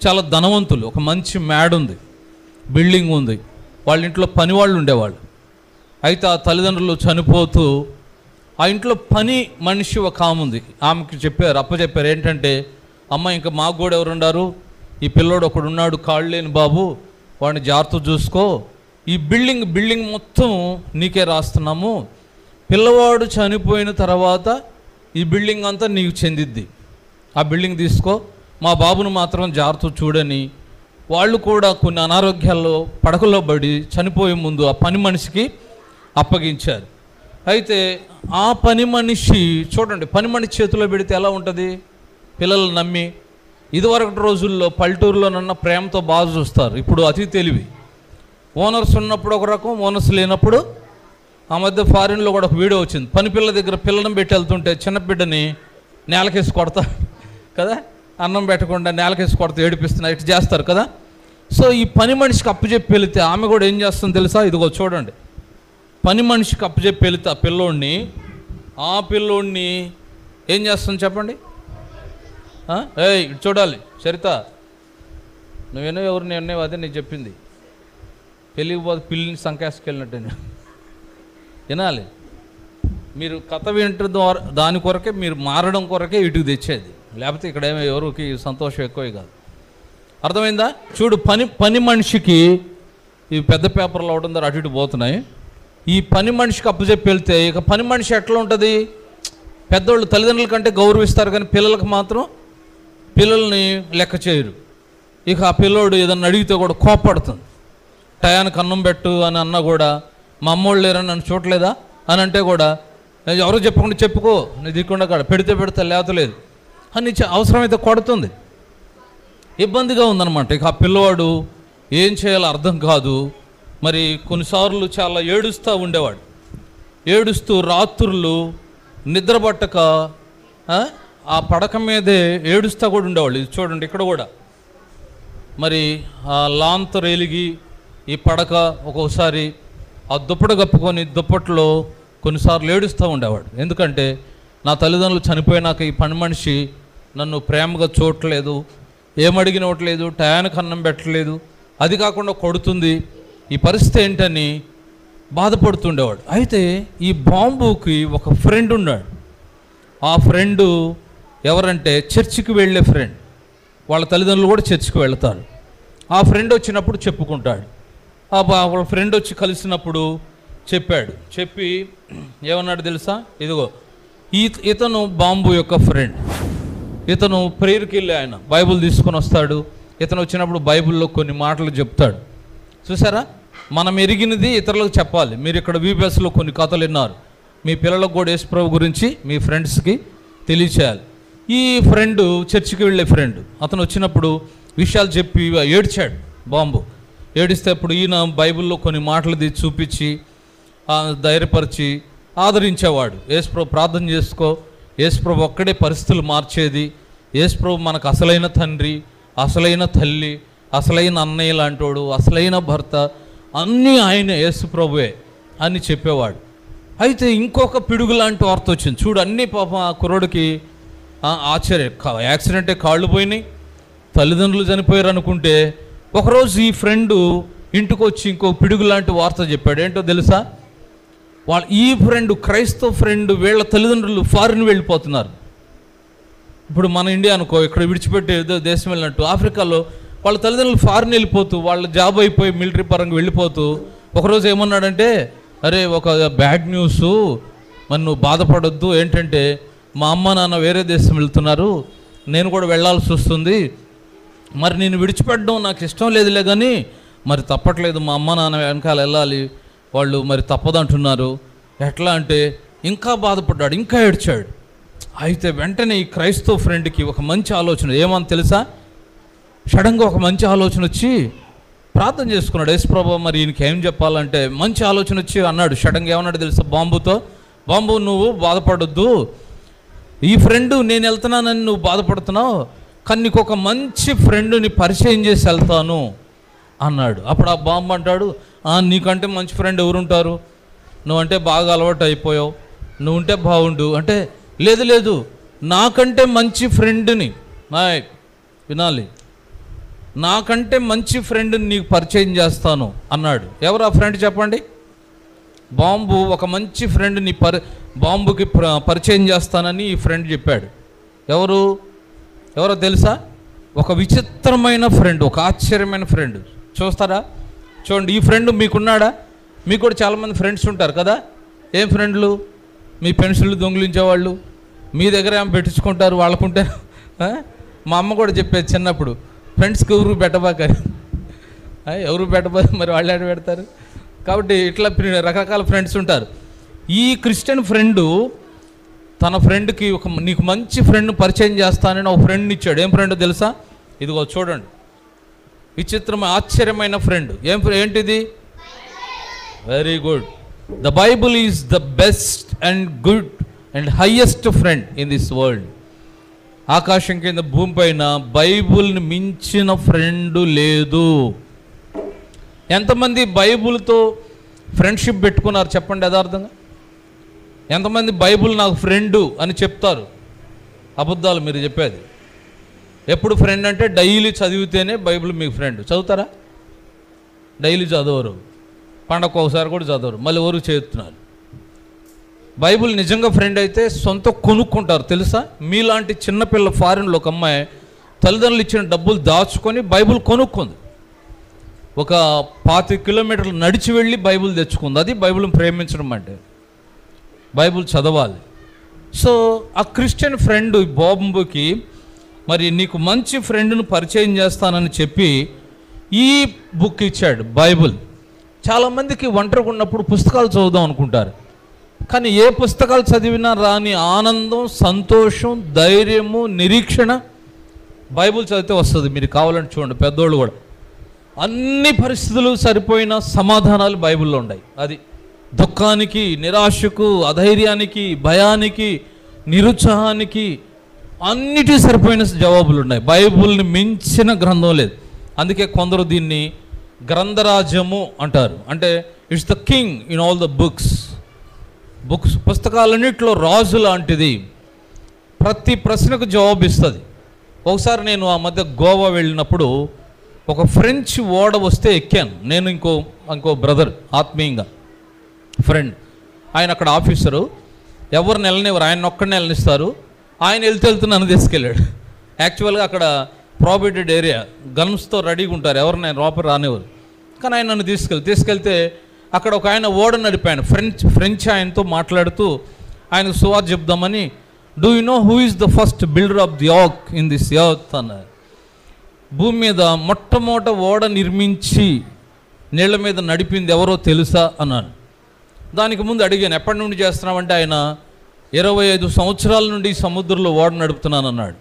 చాలా ధనవంతులు, ఒక మంచి మ్యాడ్ ఉంది, బిల్డింగ్ ఉంది, వాళ్ళ ఇంట్లో పని వాళ్ళు ఉండేవాళ్ళు. అయితే ఆ తల్లిదండ్రులు చనిపోతూ ఆ ఇంట్లో పని మనిషి ఒక ఆమె ఉంది. ఆమెకి అప్పచెప్పారు ఏంటంటే, అమ్మ ఇంకా మాకు కూడా ఎవరు ఉన్నారు, ఈ పిల్లోడు ఒకడు ఉన్నాడు కాళ్ళు లేని బాబు, వాడిని జాగ్రత్త చూసుకో, ఈ బిల్డింగ్ మొత్తం నీకే రాస్తున్నాము, పిల్లవాడు చనిపోయిన తర్వాత ఈ బిల్డింగ్ అంతా నీకు చెందిద్ది, ఆ బిల్డింగ్ తీసుకో, మా బాబును మాత్రం జాగ్రత్త చూడని వాళ్ళు కూడా కొన్ని అనారోగ్యాల్లో పడకలో పడి చనిపోయే ముందు ఆ పని మనిషికి అప్పగించారు. అయితే ఆ పని మనిషి చూడండి, పని మనిషి చేతిలో పెడితే ఎలా ఉంటుంది? పిల్లలు నమ్మి, ఇదివరకటి రోజుల్లో పల్లెటూరులోనన్నా ప్రేమతో బాగా చూస్తారు, ఇప్పుడు అతి తెలివి. ఓనర్స్ ఉన్నప్పుడు ఒక రకం, ఓనర్స్ లేనప్పుడు. ఆ మధ్య ఫారిన్లో కూడా ఒక వీడియో వచ్చింది, పని పిల్ల దగ్గర పిల్లని పెట్టి వెళ్తుంటే చిన్న బిడ్డని నేలకేసి కొడతా కదా, అన్నం పెట్టకుండా నేలకేసి కొడతా ఏడిపిస్తున్నారు, ఇటు చేస్తారు కదా. సో ఈ పని మనిషికి అప్పచెప్పి వెళితే ఆమె కూడా ఏం చేస్తుంది తెలుసా? ఇదిగో చూడండి, పని మనిషికి అప్పచెప్పి వెళితే ఆ పిల్లోడిని ఏం చేస్తుంది చెప్పండి? ఇటు చూడాలి చరిత, నువ్వేనో ఎవరు నేను అదే నీకు చెప్పింది, పెళ్ళికి పోతే పిల్లిని సంకేసుకెళ్ళినట్టు వినాలి. మీరు కథ వింటే ద్వారా దాని కొరకే, మీరు మారడం కొరకే ఇటుకు తెచ్చేది, లేకపోతే ఇక్కడ ఏమో ఎవరికి సంతోషం ఎక్కువ కాదు. అర్థమైందా? చూడు, పని మనిషికి ఈ పెద్ద పేపర్లు అవడం ద్వారా అటు ఇటు పోతున్నాయి. ఈ పని మనిషికి అప్పచెప్పి వెళ్తే ఇక పని మనిషి ఎట్లా ఉంటుంది? పెద్దోళ్ళు తల్లిదండ్రుల కంటే గౌరవిస్తారు, కానీ పిల్లలకు మాత్రం పిల్లల్ని లెక్క చేయరు. ఇక ఆ పిల్లోడు ఏదన్నా అడిగితే కూడా కోపడుతుంది. టయానికి అన్నం పెట్టు అని అన్నా కూడా, మా అమ్మోళ్ళు లేరని నన్ను చూడలేదా అని అంటే కూడా, ఎవరో చెప్పకుండా చెప్పుకో, నేను దిక్కుండా కాడ పెడితే లేకపోతే లేదు అని అవసరమైతే కొడుతుంది. ఇబ్బందిగా ఉందన్నమాట. ఇక ఆ పిల్లవాడు ఏం చేయాలో అర్థం కాదు. మరి కొన్నిసార్లు చాలా ఏడుస్తూ ఉండేవాడు. ఏడుస్తూ రాత్రులు నిద్రపట్టక ఆ పడక మీదే ఏడుస్తూ కూడా ఉండేవాళ్ళు. ఇది చూడండి, ఇక్కడ కూడా మరి ఆ లాంత రేలిగి ఈ పడక ఒక్కోసారి ఆ దుప్పట కప్పుకొని దుప్పట్లో కొన్నిసార్లు ఏడుస్తూ ఉండేవాడు. ఎందుకంటే నా తల్లిదండ్రులు చనిపోయినాక ఈ పని మనిషి నన్ను ప్రేమగా చూడట్లేదు, ఏమడిగినట్లేదు, టయానికి అన్నం పెట్టలేదు, అది కాకుండా కొడుతుంది, ఈ పరిస్థితి ఏంటని బాధపడుతుండేవాడు. అయితే ఈ బాంబుకి ఒక ఫ్రెండ్ ఉన్నాడు. ఆ ఫ్రెండు ఎవరంటే చర్చికి వెళ్ళే ఫ్రెండ్. వాళ్ళ తల్లిదండ్రులు కూడా చర్చికి వెళ్తారు. ఆ ఫ్రెండ్ వచ్చినప్పుడు చెప్పుకుంటాడు. వాళ్ళ ఫ్రెండ్ వచ్చి కలిసినప్పుడు చెప్పి ఏమన్నాడు తెలుసా? ఇదిగో ఇతను బాంబు యొక్క ఫ్రెండ్. ఇతను ప్రేయర్కి వెళ్ళి ఆయన బైబిల్ తీసుకొని వస్తాడు. ఇతను వచ్చినప్పుడు బైబిల్లో కొన్ని మాటలు చెప్తాడు. చూసారా, మనం ఎరిగినది ఇతరులకు చెప్పాలి. మీరు ఇక్కడ వీబీఎస్లో కొన్ని కథలు విన్నారు. మీ పిల్లలకు కూడా యేసుప్రభు గురించి మీ ఫ్రెండ్స్కి తెలియచేయాలి. ఈ ఫ్రెండు చర్చికి వెళ్ళే ఫ్రెండ్ అతను వచ్చినప్పుడు విషయాలు చెప్పి ఏడ్చాడు. బాంబు ఏడిస్తే అప్పుడు ఈయన బైబిల్లో కొన్ని మాటలు తీసి చూపించి ధైర్యపరిచి ఆదరించేవాడు. యేసుప్రభు ప్రార్థన చేసుకో, యేసుప్రభు ఒక్కడే పరిస్థితులు మార్చేది, యేసుప్రభు మనకు అసలైన తండ్రి, అసలైన తల్లి, అసలైన అన్నయ్య లాంటోడు, అసలైన భర్త, అన్నీ ఆయనే, యేసుప్రభువే అని చెప్పేవాడు. అయితే ఇంకొక పిడుగు లాంటి వార్త వచ్చింది. చూడు, అన్నీ పాపం ఆ కుర్రోడికి ఆశ్చర్యం. యాక్సిడెంటే కాళ్ళు పోయినాయి, తల్లిదండ్రులు చనిపోయారు అనుకుంటే ఒకరోజు ఈ ఫ్రెండు ఇంటికి వచ్చి ఇంకో పిడుగు లాంటి వార్త చెప్పాడు. ఏంటో తెలుసా? ఈ ఫ్రెండు, క్రైస్తవ ఫ్రెండు, వీళ్ళ తల్లిదండ్రులు ఫారిన్ వెళ్ళిపోతున్నారు. ఇప్పుడు మన ఇండియా అనుకో, ఇక్కడ విడిచిపెట్టి ఏదో దేశం వెళ్ళినట్టు ఆఫ్రికాలో వాళ్ళ తల్లిదండ్రులు ఫారిన్ వెళ్ళిపోతూ, వాళ్ళ జాబ్ అయిపోయి మిలిటరీ పరంగా వెళ్ళిపోతూ ఒకరోజు ఏమన్నాడంటే, అరే ఒక బ్యాడ్ న్యూస్, మరి నువ్వు బాధపడొద్దు, ఏంటంటే మా అమ్మ నాన్న వేరే దేశం వెళ్తున్నారు, నేను కూడా వెళ్ళాల్సి వస్తుంది, మరి నేను విడిచిపెట్టడం నాకు ఇష్టం లేదులే, కానీ మరి తప్పట్లేదు, మా అమ్మ నాన్న వెనకాల వెళ్ళాలి, వాళ్ళు మరి తప్పదంటున్నారు. ఎట్లా అంటే ఇంకా బాధపడ్డాడు, ఇంకా ఏడ్చాడు. అయితే వెంటనే ఈ క్రైస్తవ ఫ్రెండ్కి ఒక మంచి ఆలోచన. ఏమని తెలుసా? సడన్గా ఒక మంచి ఆలోచన వచ్చి ప్రార్థన చేసుకున్నాడు. యేసుప్రభు మరి ఈయనకి ఏం చెప్పాలంటే మంచి ఆలోచన వచ్చి అన్నాడు. సడన్గా ఏమన్నాడు తెలుసా? బాంబుతో, బాంబు నువ్వు బాధపడొద్దు, ఈ ఫ్రెండు నేను వెళ్తున్నానని నువ్వు బాధపడుతున్నావు, కానీ నీకు ఒక మంచి ఫ్రెండ్ని పరిచయం చేసి వెళ్తాను అన్నాడు. అప్పుడు ఆ బాంబు అంటాడు, నీకంటే మంచి ఫ్రెండ్ ఎవరుంటారు, నువ్వంటే బాగా అలవాటు అయిపోయావు, నువ్వు ఉంటే బాగుండు అంటే, లేదు నాకంటే మంచి ఫ్రెండ్ని, వినాలి, నాకంటే మంచి ఫ్రెండ్ని నీకు పరిచయం చేస్తాను అన్నాడు. ఎవరు ఆ ఫ్రెండ్ చెప్పండి? బాంబు ఒక మంచి ఫ్రెండ్ని బాంబుకి పరిచయం చేస్తానని ఈ ఫ్రెండ్ చెప్పాడు. ఎవరో తెలుసా? ఒక విచిత్రమైన ఫ్రెండ్, ఒక ఆశ్చర్యమైన ఫ్రెండ్. చూస్తారా? చూడండి, ఈ ఫ్రెండ్ మీకున్నాడా? మీకు కూడా చాలామంది ఫ్రెండ్స్ ఉంటారు కదా. ఏం ఫ్రెండ్లు? మీ పెన్సిళ్ళు దొంగిలించేవాళ్ళు, మీ దగ్గర ఏమో పెట్టించుకుంటారు, వాళ్ళకుంటే. మా అమ్మ కూడా చెప్పేది చిన్నప్పుడు, ఫ్రెండ్స్కి ఎవరు పెట్టబాకని. ఎవరు పెట్టబోదు, మరి వాళ్ళు ఏడ పెడతారు. కాబట్టి ఇట్లా రకరకాల ఫ్రెండ్స్ ఉంటారు. ఈ క్రిస్టియన్ ఫ్రెండు తన ఫ్రెండ్కి నీకు మంచి ఫ్రెండ్ పరిచయం చేస్తానని ఒక ఫ్రెండ్ని ఇచ్చాడు. ఏం ఫ్రెండ్ తెలుసా? ఇదిగో చూడండి, విచిత్రమైన ఆశ్చర్యమైన ఫ్రెండ్. ఏంటిది? Very good. The Bible is the best and good and highest friend in this world. ఆకాశం కింద భూమి పైన బైబుల్ని మించిన ఫ్రెండ్ లేదు. ఎంతమంది బైబుల్తో ఫ్రెండ్షిప్ పెట్టుకున్నారు చెప్పండి యథార్థంగా? ఎంతమంది బైబుల్ నాకు ఫ్రెండు అని చెప్తారు? అబద్ధాలు మీరు చెప్పేది. ఎప్పుడు ఫ్రెండ్ అంటే డైలీ చదివితేనే బైబిల్ మీకు ఫ్రెండ్. చదువుతారా? డైలీ చదవరు, పండగ ఒకసారి కూడా చదవరు, మళ్ళీ ఎవరు చేస్తున్నారు. బైబిల్ నిజంగా ఫ్రెండ్ అయితే సొంత కొనుక్కుంటారు తెలుసా? మీలాంటి చిన్నపిల్ల ఫారిన్లో ఒక అమ్మాయి తల్లిదండ్రులు ఇచ్చిన డబ్బులు దాచుకొని బైబిల్ కొనుక్కుంది. ఒక 25 కిలోమీటర్లు నడిచి వెళ్ళి బైబిల్ తెచ్చుకుంది. అది బైబిల్ని ప్రేమించడం అంటే. బైబిల్ చదవాలి. సో ఆ క్రిస్టియన్ ఫ్రెండ్ బాంబుకి మరి నీకు మంచి ఫ్రెండ్ను పరిచయం చేస్తానని చెప్పి ఈ బుక్ ఇచ్చాడు, బైబిల్. చాలామందికి ఒంటరిగా ఉన్నప్పుడు పుస్తకాలు చదువుదాం అనుకుంటారు, కానీ ఏ పుస్తకాలు చదివినా రాని ఆనందం, సంతోషం, ధైర్యము, నిరీక్షణ బైబిల్ చదివితే వస్తుంది. మీరు కావాలంటే చూడండి, పెద్దోళ్ళు కూడా అన్ని పరిస్థితులు సరిపోయిన సమాధానాలు బైబిల్లో ఉన్నాయి. అది దుఃఖానికి, నిరాశకు, అధైర్యానికి, భయానికి, నిరుత్సాహానికి అన్నిటి సరిపోయిన జవాబులు ఉన్నాయి. బైబిల్ని మించిన గ్రంథం లేదు. అందుకే కొందరు దీన్ని గ్రంథరాజ్యము అంటారు. అంటే it's the king in all the books. పుస్తకాలన్నింటిలో రాజు లాంటిది, ప్రతి ప్రశ్నకు జవాబిస్తుంది. ఒకసారి నేను ఆ మధ్య గోవా వెళ్ళినప్పుడు ఒక ఫ్రెంచ్ ఓడ వస్తే ఎక్కాను. నేను ఇంకో బ్రదర్, ఆత్మీయంగా ఫ్రెండ్, ఆయన అక్కడ ఆఫీసరు, ఎవరిని వెళ్ళనివ్వరు, ఆయన ఒక్కడిని వెళ్ళనిస్తారు. ఆయన వెళ్తూ నన్ను తీసుకెళ్ళాడు. యాక్చువల్గా అక్కడ ప్రాబిటెడ్ ఏరియా, గన్స్తో రెడీగా ఉంటారు, ఎవరిని ఆయన లోపల రానివ్వరు. కానీ ఆయన నన్ను తీసుకెళ్తే అక్కడ ఒక ఆయన ఓడ నడిపాను. ఫ్రెంచ్ ఆయనతో మాట్లాడుతూ ఆయనకు సువార్త చెప్దామని, do you know who is the first builder of the ark in this earth అన్నారు. భూమి మీద మొట్టమొదట ఓడ నిర్మించి నీళ్ళ మీద నడిపింది ఎవరో తెలుసా అన్నాను. దానికి ముందు అడిగాను, ఎప్పటి నుండి చేస్తున్నామంటే ఆయన 25 సంవత్సరాల నుండి సముద్రంలో ఓడ నడుపుతున్నాను అన్నాడు.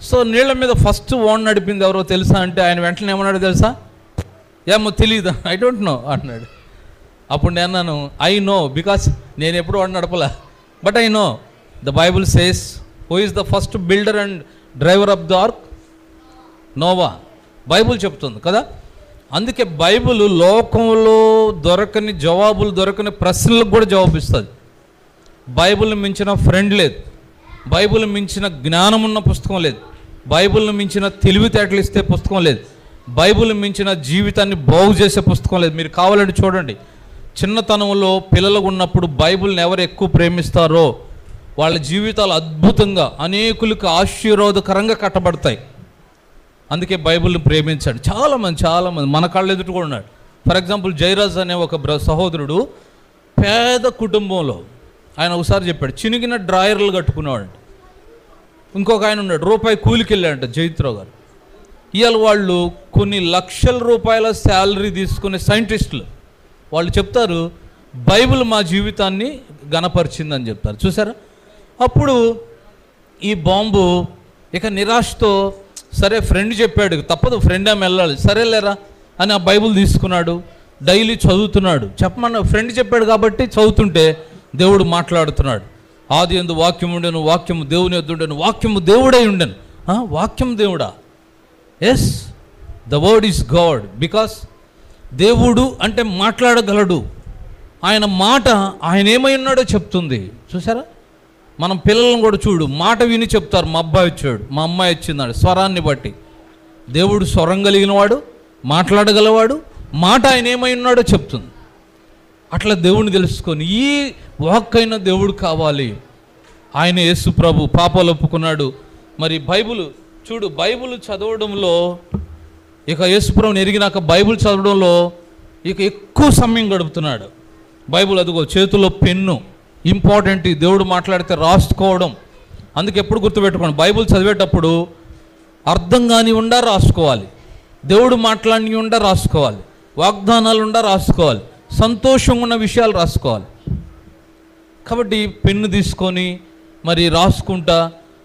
సో నీళ్ళ మీద ఫస్ట్ ఓడ నడిపింది ఎవరో తెలుసా అంటే ఆయన వెంటనే ఏమన్నాడు తెలుసా? ఏమో తెలియదా, ఐ డోంట్ నో అన్నాడు. అప్పుడు నేను అన్నాను, ఐ నో, బికాస్ నేను ఎప్పుడు ఓడ నడపలా, but I know the Bible says who is the first builder and driver of the ark? Noah. Bible చెప్తుంది కదా. అందుకే బైబుల్ లోకంలో దొరకని ప్రశ్నలకు కూడా జవాబిస్తుంది. బైబుల్ని మించిన ఫ్రెండ్ లేదు, బైబుల్ మించిన జ్ఞానం ఉన్న పుస్తకం లేదు, బైబుల్ని మించిన తెలివితేటలు ఇస్తే పుస్తకం లేదు, బైబుల్ మించిన జీవితాన్ని బాగు చేసే పుస్తకం లేదు. మీరు కావాలంటే చూడండి, చిన్నతనంలో పిల్లలు ఉన్నప్పుడు బైబుల్ని ఎవరు ఎక్కువ ప్రేమిస్తారో వాళ్ళ జీవితాలు అద్భుతంగా అనేకులకు ఆశీర్వాదకరంగా కట్టబడతాయి. అందుకే బైబిల్ని ప్రేమించాడు చాలామంది మన కళ్ళ ఎదుట కూడా ఉన్నాడు. ఫర్ ఎగ్జాంపుల్ జయరాజ్ అనే ఒక సహోదరుడు, పేద కుటుంబంలో, ఆయన ఒకసారి చెప్పాడు చినిగిన డ్రాయర్లు కట్టుకునేవాడు. ఇంకొక ఆయన ఉన్నాడు, రూపాయి కూలికి వెళ్ళాడంట, జైత్రావు గారు. ఇవాళ వాళ్ళు కొన్ని లక్షల రూపాయల శాలరీ తీసుకునే సైంటిస్టులు, వాళ్ళు చెప్తారు బైబిల్ మా జీవితాన్ని ఘనపరిచిందని చెప్తారు. చూసారా? అప్పుడు ఈ బాంబు ఇక నిరాశతో, సరే ఫ్రెండ్ చెప్పాడు తప్పదు, ఫ్రెండ్ ఏమి వెళ్ళాలి, సరేలేరా అని ఆ బైబిల్ తీసుకున్నాడు, డైలీ చదువుతున్నాడు. చెప్పమన్న ఫ్రెండ్ చెప్పాడు కాబట్టి చదువుతుంటే దేవుడు మాట్లాడుతున్నాడు. ఆది యందు వాక్యం ఉండెను, వాక్యము దేవుని యొద్ద ఉండెను, వాక్యము దేవుడై ఉండెను. వాక్యం దేవుడా? Yes, the word is God. Because దేవుడు అంటే మాట్లాడగలడు. ఆయన మాట ఆయన ఏమై ఉన్నాడో చెప్తుంది. చూసారా? మనం పిల్లలను కూడా చూడు, మాట విని చెప్తారు, మా అబ్బాయి వచ్చాడు, మా అమ్మాయి వచ్చిందాడు, స్వరాన్ని బట్టి. దేవుడు స్వరం కలిగినవాడు, మాట్లాడగలవాడు, మాట ఆయన ఏమై ఉన్నాడో చెప్తుంది. అట్లా దేవుడిని తెలుసుకొని ఈ వాక్ అయిన దేవుడు కావాలి. ఆయన యేసు ప్రభు పాపాలు ఒప్పుకున్నాడు. మరి బైబుల్ చూడు, బైబుల్ చదవడంలో ఇక యేసు ప్రభుని ఎరిగినాక బైబుల్ చదవడంలో ఇక ఎక్కువ సమయం గడుపుతున్నాడు. బైబుల్ అదిగో చేతిలో పెన్ను, ఇంపార్టెంట్, దేవుడు మాట్లాడితే రాసుకోవడం. అందుకే ఎప్పుడు గుర్తుపెట్టుకోండి, బైబుల్ చదివేటప్పుడు అర్థం కాని ఉండా రాసుకోవాలి, దేవుడు మాట్లాడి ఉండా రాసుకోవాలి, వాగ్దానాలు ఉండా రాసుకోవాలి, సంతోషంగా ఉన్న విషయాలు రాసుకోవాలి. కాబట్టి పెన్ను తీసుకొని మరి రాసుకుంటా,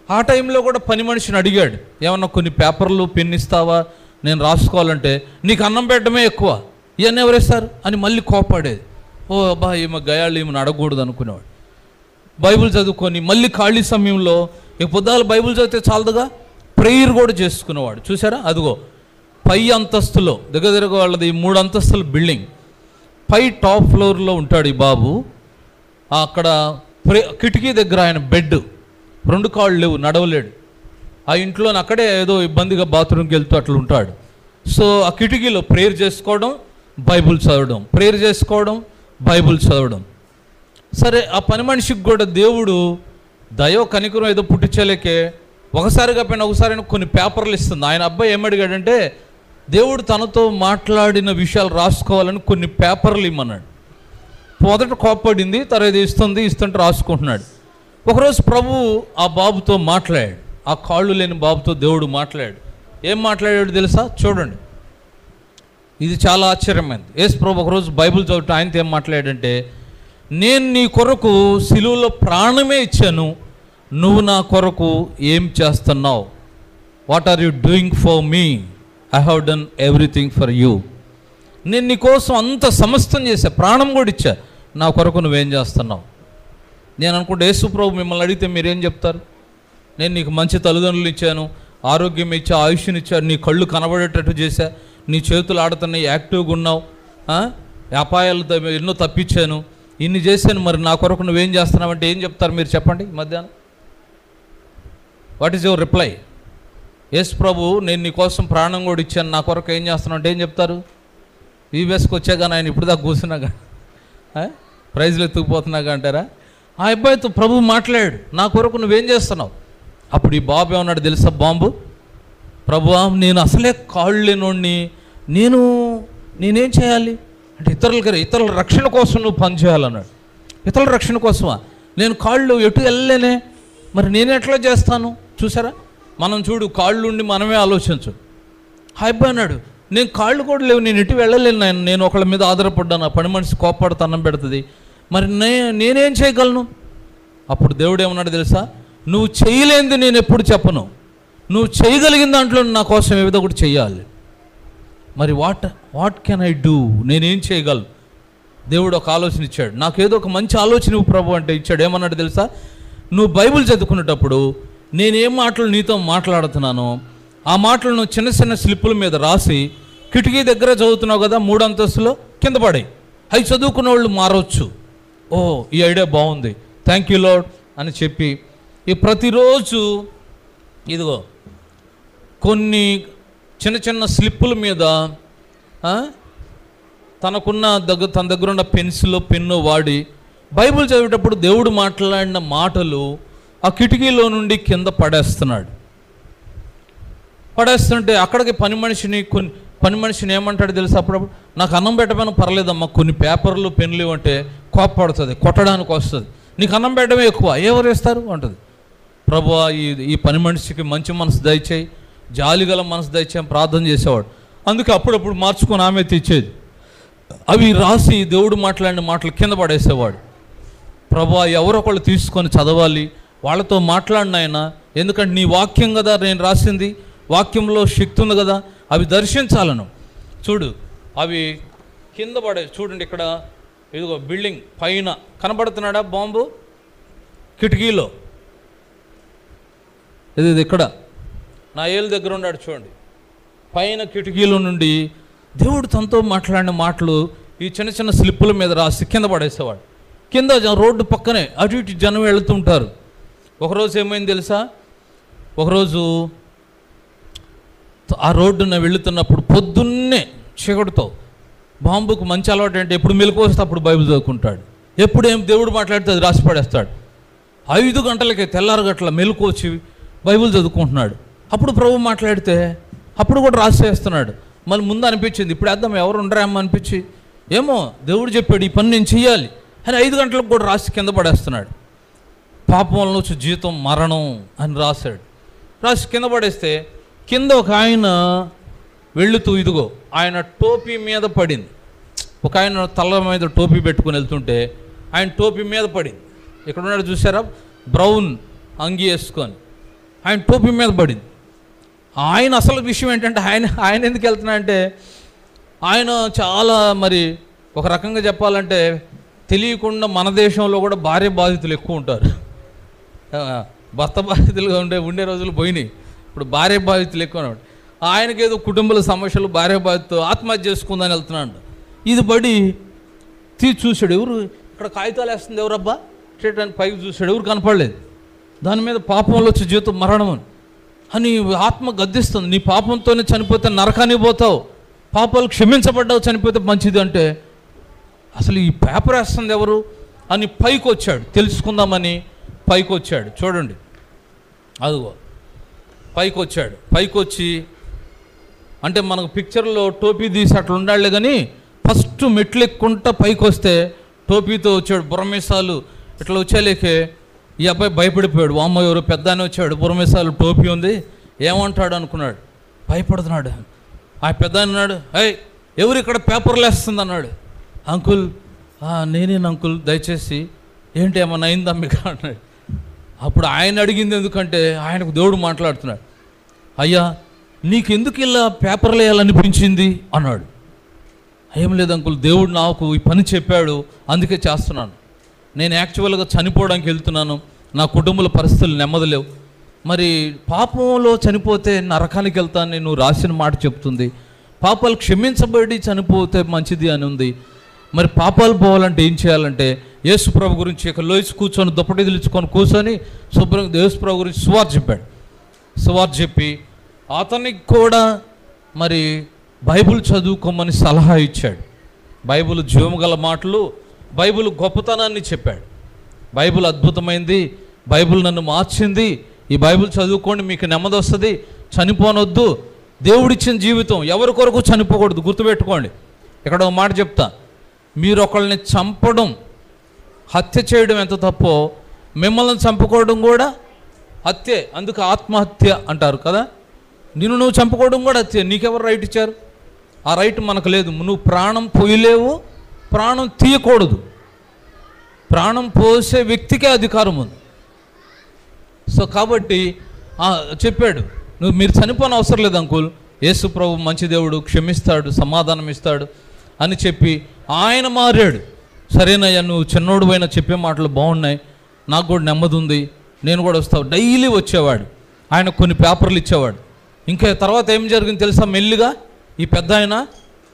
ఆ టైంలో కూడా పని మనిషిని అడిగాడు, ఏమన్నా కొన్ని పేపర్లు పెన్ను ఇస్తావా, నేను రాసుకోవాలంటే. నీకు అన్నం పెట్టడమే ఎక్కువ, ఇవన్నీ ఎవరేస్తారు అని మళ్ళీ కోపాడేది. ఓ అబ్బా, ఈమె గయాళ్ళు ఈమెను అడగకూడదు అనుకునేవాడు. బైబిల్ చదువుకొని మళ్ళీ ఖాళీ సమయంలో ఇక పొద్దాలు బైబిల్ చదివితే చాలదుగా, ప్రేయర్ కూడా చేసుకునేవాడు. చూసారా? అదిగో పై అంతస్తులో, దగ్గర వాళ్ళది 3 అంతస్తుల బిల్డింగ్, పై టాప్ ఫ్లోర్లో ఉంటాడు ఈ బాబు. అక్కడ కిటికీ దగ్గర ఆయన బెడ్, 2 కాళ్ళు లేవు, నడవలేడు. ఆ ఇంట్లో అక్కడే ఏదో ఇబ్బందిగా బాత్రూమ్కి వెళ్తూ అట్లా ఉంటాడు. సో ఆ కిటికీలో ప్రేయర్ చేసుకోవడం, బైబిల్ చదవడం, ప్రేయర్ చేసుకోవడం, బైబిల్ చదవడం. సరే, ఆ పని మనిషికి కూడా దేవుడు దయో కనికరం ఏదో పుట్టించలేకే ఒకసారిగా పైన ఒకసారి కొన్ని పేపర్లు ఇస్తుంది. ఆయన అబ్బాయి ఏమడిగాడంటే, దేవుడు తనతో మాట్లాడిన విషయాలు రాసుకోవాలని కొన్ని పేపర్లు ఇమ్మన్నాడు. మొదట కోప్పడింది, తర్వాత ఇస్తుంటే రాసుకుంటున్నాడు. ఒకరోజు ప్రభు ఆ బాబుతో మాట్లాడాడు, ఆ కాళ్ళు లేని బాబుతో దేవుడు మాట్లాడాడు. ఏం మాట్లాడాడు తెలుసా? చూడండి, ఇది చాలా ఆశ్చర్యమైంది. యేసు ప్రభు ఒకరోజు బైబిల్ చదువుతూ ఆయనతో ఏం మాట్లాడాడంటే, నేను నీ కొరకు సిలువలో ప్రాణమే ఇచ్చాను, నువ్వు నా కొరకు ఏం చేస్తున్నావు? What are you doing for me? I have done everything for you. నేను నీ కోసం అంత సమస్తం చేశా, ప్రాణం కూడా ఇచ్చా, నా కొరకు నువ్వేం చేస్తున్నావు? నేను అనుకుంటే యేసు ప్రభు మిమ్మల్ని అడిగితే మీరేం చెప్తారు? నేను నీకు మంచి తల్లిదండ్రులు ఇచ్చాను, ఆరోగ్యం ఇచ్చా, ఆయుష్నిచ్చా, నీ కళ్ళు కనబడేటట్టు చేశా, నీ చేతులు ఆడుతున్నాయి, యాక్టివ్గా ఉన్నావు, అపాయాలు ఎన్నో తప్పించాను, ఇన్ని చేశాను, మరి నా కొరకు నువ్వేం చేస్తున్నావంటే ఏం చెప్తారు మీరు చెప్పండి మధ్యాహ్నం? What is your reply? Yes ప్రభు, నేను నీ కోసం ప్రాణం కూడా ఇచ్చాను, నా కొరకు ఏం చేస్తున్నావు అంటే ఏం చెప్తారు? యూఎస్కి వచ్చాక ఆయన ఇప్పుడు దాకా కూర్చున్నాగా, ప్రైజ్లు ఎత్తుకుపోతున్నాగా అంటారా? ఆ అబ్బాయితో ప్రభు మాట్లాడాడు, నా కొరకు నువ్వేం చేస్తున్నావు? అప్పుడు ఈ బాబు ఏమన్నాడు తెలుసా? బాంబు, ప్రభువా నేను అసలే కాళ్ళు లేనోడిని, నేనేం చేయాలి అంటే ఇతరుల రక్షణ కోసం నువ్వు పనిచేయాలన్నాడు. ఇతరుల రక్షణ కోసమా? నేను కాళ్ళు ఎటు వెళ్ళలేనే, మరి నేను ఎట్లా చేస్తాను? చూసారా, మనం చూడు కాళ్ళుండి మనమే ఆలోచించు. అబ్బాయి అన్నాడు, నేను కాళ్ళు కూడా లేవు, నేను ఎటు వెళ్ళలేను, నేను ఒకళ్ళ మీద ఆధారపడ్డాను, ఆ పని మనిషి కోప్పడితే అన్నం పెడుతుంది, మరి నేనేం చేయగలను? అప్పుడు దేవుడు ఏమన్నాడు తెలుసా? నువ్వు చేయలేనిది నేను ఎప్పుడు చెప్పను, నువ్వు చేయగలిగిన దాంట్లో నా కోసం ఏదో ఒకటి చెయ్యాలి. మరి వాట్ కెన్ ఐ డూ, నేనేం చేయగలను? దేవుడు ఒక ఆలోచన ఇచ్చాడు, నాకేదో ఒక మంచి ఆలోచన ఇవ్వు ప్రభు అంటే ఇచ్చాడు. ఏమన్నాడు తెలుసా? నువ్వు బైబిల్ చదువుకునేటప్పుడు నేనేం మాటలు నీతో మాట్లాడుతున్నానో ఆ మాటలు నువ్వు చిన్న చిన్న స్లిప్పుల మీద రాసి కిటికీ దగ్గర చదువుతున్నావు కదా, 3 అంతస్తులో కింద పడి, అవి చదువుకున్న వాళ్ళు మారవచ్చు. ఓ ఈ ఐడియా బాగుంది, థ్యాంక్ యూ లార్డ్ అని చెప్పి ఈ ప్రతిరోజు ఇదిగో కొన్ని చిన్న చిన్న స్లిప్పుల మీద తన దగ్గర ఉన్న పెన్సిల్ పెన్ను వాడి బైబిల్ చదివేటప్పుడు దేవుడు మాట్లాడిన మాటలు ఆ కిటికీలో నుండి కింద పడేస్తుంటే అక్కడికి పని మనిషిని ఏమంటాడు తెలుసు? అప్పుడప్పుడు నాకు అన్నం పెట్టమని పర్లేదమ్మా, కొన్ని పేపర్లు పెన్నులు అంటే కోప్పడుతుంది, కొట్టడానికి వస్తుంది, నీకు అన్నం పెట్టడమే ఎక్కువ, ఎవరు వేస్తారు అంటుంది. ప్రభువా ఈ పని మనిషికి మంచి మనసు దయచేయి, జాలిగల మనసు దయచేయి ప్రార్థన చేసేవాడు. అందుకే అప్పుడప్పుడు మార్చుకొని ఆమె తెచ్చేది, అవి రాసి దేవుడు మాట్లాడిన మాటలు కింద పడేసేవాడు. ప్రభువా ఎవరొకళ్ళు తీసుకొని చదవాలి, వాళ్ళతో మాట్లాడిన ఆయన, ఎందుకంటే నీ వాక్యం కదా నేను రాసింది, వాక్యంలో శక్తి ఉంది కదా, అవి దర్శించాలను. చూడు అవి కింద పడే, చూడండి ఇక్కడ ఇదిగో బిల్డింగ్ పైన కనబడుతున్నాడా బాంబు? కిటికీలో ఇది ఇక్కడ నా ఏలు దగ్గర ఉన్నాడు చూడండి, పైన కిటికీలో నుండి దేవుడు తనతో మాట్లాడిన మాటలు ఈ చిన్న చిన్న స్లిప్పుల మీద రాసి కింద పడేసేవాడు. కింద రోడ్డు పక్కనే అటు ఇటు జనం వెళుతుంటారు. ఒకరోజు ఏమైంది తెలుసా? ఒకరోజు ఆ రోడ్డున వెళుతున్నప్పుడు పొద్దున్నే చీకటితో, బాంబుకు మంచి అలవాటు అంటే ఎప్పుడు మెలకు వస్తే అప్పుడు బైబిల్ చదువుకుంటాడు, ఎప్పుడు ఏం దేవుడు మాట్లాడితే అది రాసి పడేస్తాడు. 5 గంటలకే తెల్లారు గంటల మెలకు వచ్చి బైబిల్ చదువుకుంటున్నాడు. అప్పుడు ప్రభు మాట్లాడితే అప్పుడు కూడా రాసేస్తున్నాడు. మళ్ళీ ముందు అనిపించింది ఇప్పుడు వేద్దాం, ఎవరు ఉండరేమో అనిపించి, ఏమో దేవుడు చెప్పాడు ఈ పని నేను చెయ్యాలి అని 5 గంటలకు కూడా రాసి కింద పడేస్తున్నాడు. పాపం వల్ల వచ్చి జీతం మరణం అని రాశాడు. రాసి కింద పడేస్తే కింద ఒక ఆయన వెళుతూ ఇదిగో ఆయన టోపీ మీద పడింది. ఒక ఆయన తల మీద టోపీ పెట్టుకుని వెళ్తుంటే ఆయన టోపీ మీద పడింది. ఇక్కడ ఉన్నాడు చూసారా, బ్రౌన్ అంగి వేసుకొని ఆయన టోపీ మీద పడింది. ఆయన అసలు విషయం ఏంటంటే ఆయన ఎందుకు వెళ్తున్నాడంటే ఆయన చాలా మరి ఒక రకంగా చెప్పాలంటే తెలియకుండా మన దేశంలో కూడా భార్య బాధితులు ఎక్కువ ఉంటారు. భర్త బాధితులుగా ఉండే రోజులు పోయినాయి, ఇప్పుడు భార్య బాధితులు ఎక్కువ ఉన్నాడు. ఆయనకి ఏదో కుటుంబాల సమస్యలు, భార్య బాధితులు ఆత్మహత్య చేసుకుందని వెళ్తున్నాడు. ఇది పడి చూశాడు, ఎవరు ఇక్కడ కాగితాలు వేస్తుంది ఎవరబ్బా చేయడానికి పైకి చూశాడు, ఎవరు కనపడలేదు. దాని మీద పాపంలో వచ్చి జీవితం మరణం అని ఆత్మ గద్దిస్తుంది. నీ పాపంతోనే చనిపోతే నరకానికి పోతావు, పాపాలు క్షమించబడ్డావు, చనిపోతే మంచిది అంటే అసలు ఈ పేపర్ వేస్తుంది ఎవరు అని పైకి వచ్చాడు, తెలుసుకుందామని పైకి వచ్చాడు. చూడండి అదిగో పైకి వచ్చాడు. పైకి వచ్చి అంటే మనకు పిక్చర్లో టోపీ తీసి అట్లా ఉండాలి, కానీ ఫస్ట్ మెట్లు ఎక్కుంటా పైకి వస్తే టోపీతో వచ్చాడు, బుర్రమీసాలు ఇట్లా వచ్చేలేకే ఈ అబ్బాయి భయపడిపోయాడు. వామ్మ ఎవరు పెద్ద అని వచ్చాడు, బుర్రమీసాలు టోపీ ఉంది, ఏమంటాడు అనుకున్నాడు, భయపడుతున్నాడు. ఆ పెద్ద అన్నాడు, ఎవరు ఇక్కడ పేపర్లు వేస్తుంది అన్నాడు. అంకుల్ నేనేను అంకుల్, దయచేసి ఏంటి ఏమన్నా అయిందా మీకు అన్నాడు. అప్పుడు ఆయన అడిగింది ఎందుకంటే ఆయనకు దేవుడు మాట్లాడుతున్నాడు, అయ్యా నీకెందుకు ఇలా పేపర్లు వేయాలనిపించింది అన్నాడు. ఏం లేదు అంకుల్, దేవుడు నాకు ఈ పని చెప్పాడు అందుకే చేస్తున్నాను. నేను యాక్చువల్గా చనిపోవడానికి వెళ్తున్నాను, నా కుటుంబాల పరిస్థితులు నెమ్మదిలేవు, మరి పాపంలో చనిపోతే నరకానికి వెళ్తానని నువ్వు రాసిన మాట చెప్తుంది. పాపాలు క్షమించబడి చనిపోతే మంచిది అని ఉంది. మరి పాపాలు పోవాలంటే ఏం చేయాలంటే యేసు ప్రభు గురించి ఇక లోయసి కూర్చొని దుప్పటి తెలుచుకొని కూర్చొని శుభ్రంగా యేసు ప్రభు గురించి సువార్త చెప్పాడు. సువార్త చెప్పి అతనికి కూడా మరి బైబిల్ చదువుకోమని సలహా ఇచ్చాడు. బైబిల్ జీవము గల మాటలు, బైబిల్ గొప్పతనాన్ని చెప్పాడు. బైబిల్ అద్భుతమైంది, బైబిల్ నన్ను మార్చింది, ఈ బైబిల్ చదువుకోండి మీకు నెమ్మది వస్తుంది, చనిపోనొద్దు, దేవుడిచ్చిన జీవితం ఎవరి కొరకు చనిపోకూడదు. గుర్తుపెట్టుకోండి. ఇక్కడ ఒక మాట చెప్తా, మీరు ఒకళ్ళని చంపడం, హత్య చేయడం ఎంత తప్పో మిమ్మల్ని చంపుకోవడం కూడా హత్యే. అందుకు ఆత్మహత్య అంటారు కదా. నువ్వు చంపుకోవడం కూడా హత్య. నీకెవరు రైట్ ఇచ్చారు? ఆ రైట్ మనకు లేదు. నువ్వు ప్రాణం పోయలేవు, ప్రాణం తీయకూడదు. ప్రాణం పోసే వ్యక్తికే అధికారం ఉంది. సో కాబట్టి చెప్పాడు, మీరు చనిపోని అవసరం లేదు అంకుల్, యేసు ప్రభు మంచి దేవుడు, క్షమిస్తాడు, సమాధానం ఇస్తాడు అని చెప్పి ఆయన మారాడు. సరేనయ్యా, నువ్వు చిన్నోడు పైన చెప్పే మాటలు బాగున్నాయి, నాకు కూడా నెమ్మది ఉంది, నేను కూడా వస్తావు. డైలీ వచ్చేవాడు. ఆయన కొన్ని పేపర్లు ఇచ్చేవాడు. ఇంకా తర్వాత ఏం జరిగింది తెలుసా? మెల్లిగా ఈ పెద్ద ఆయన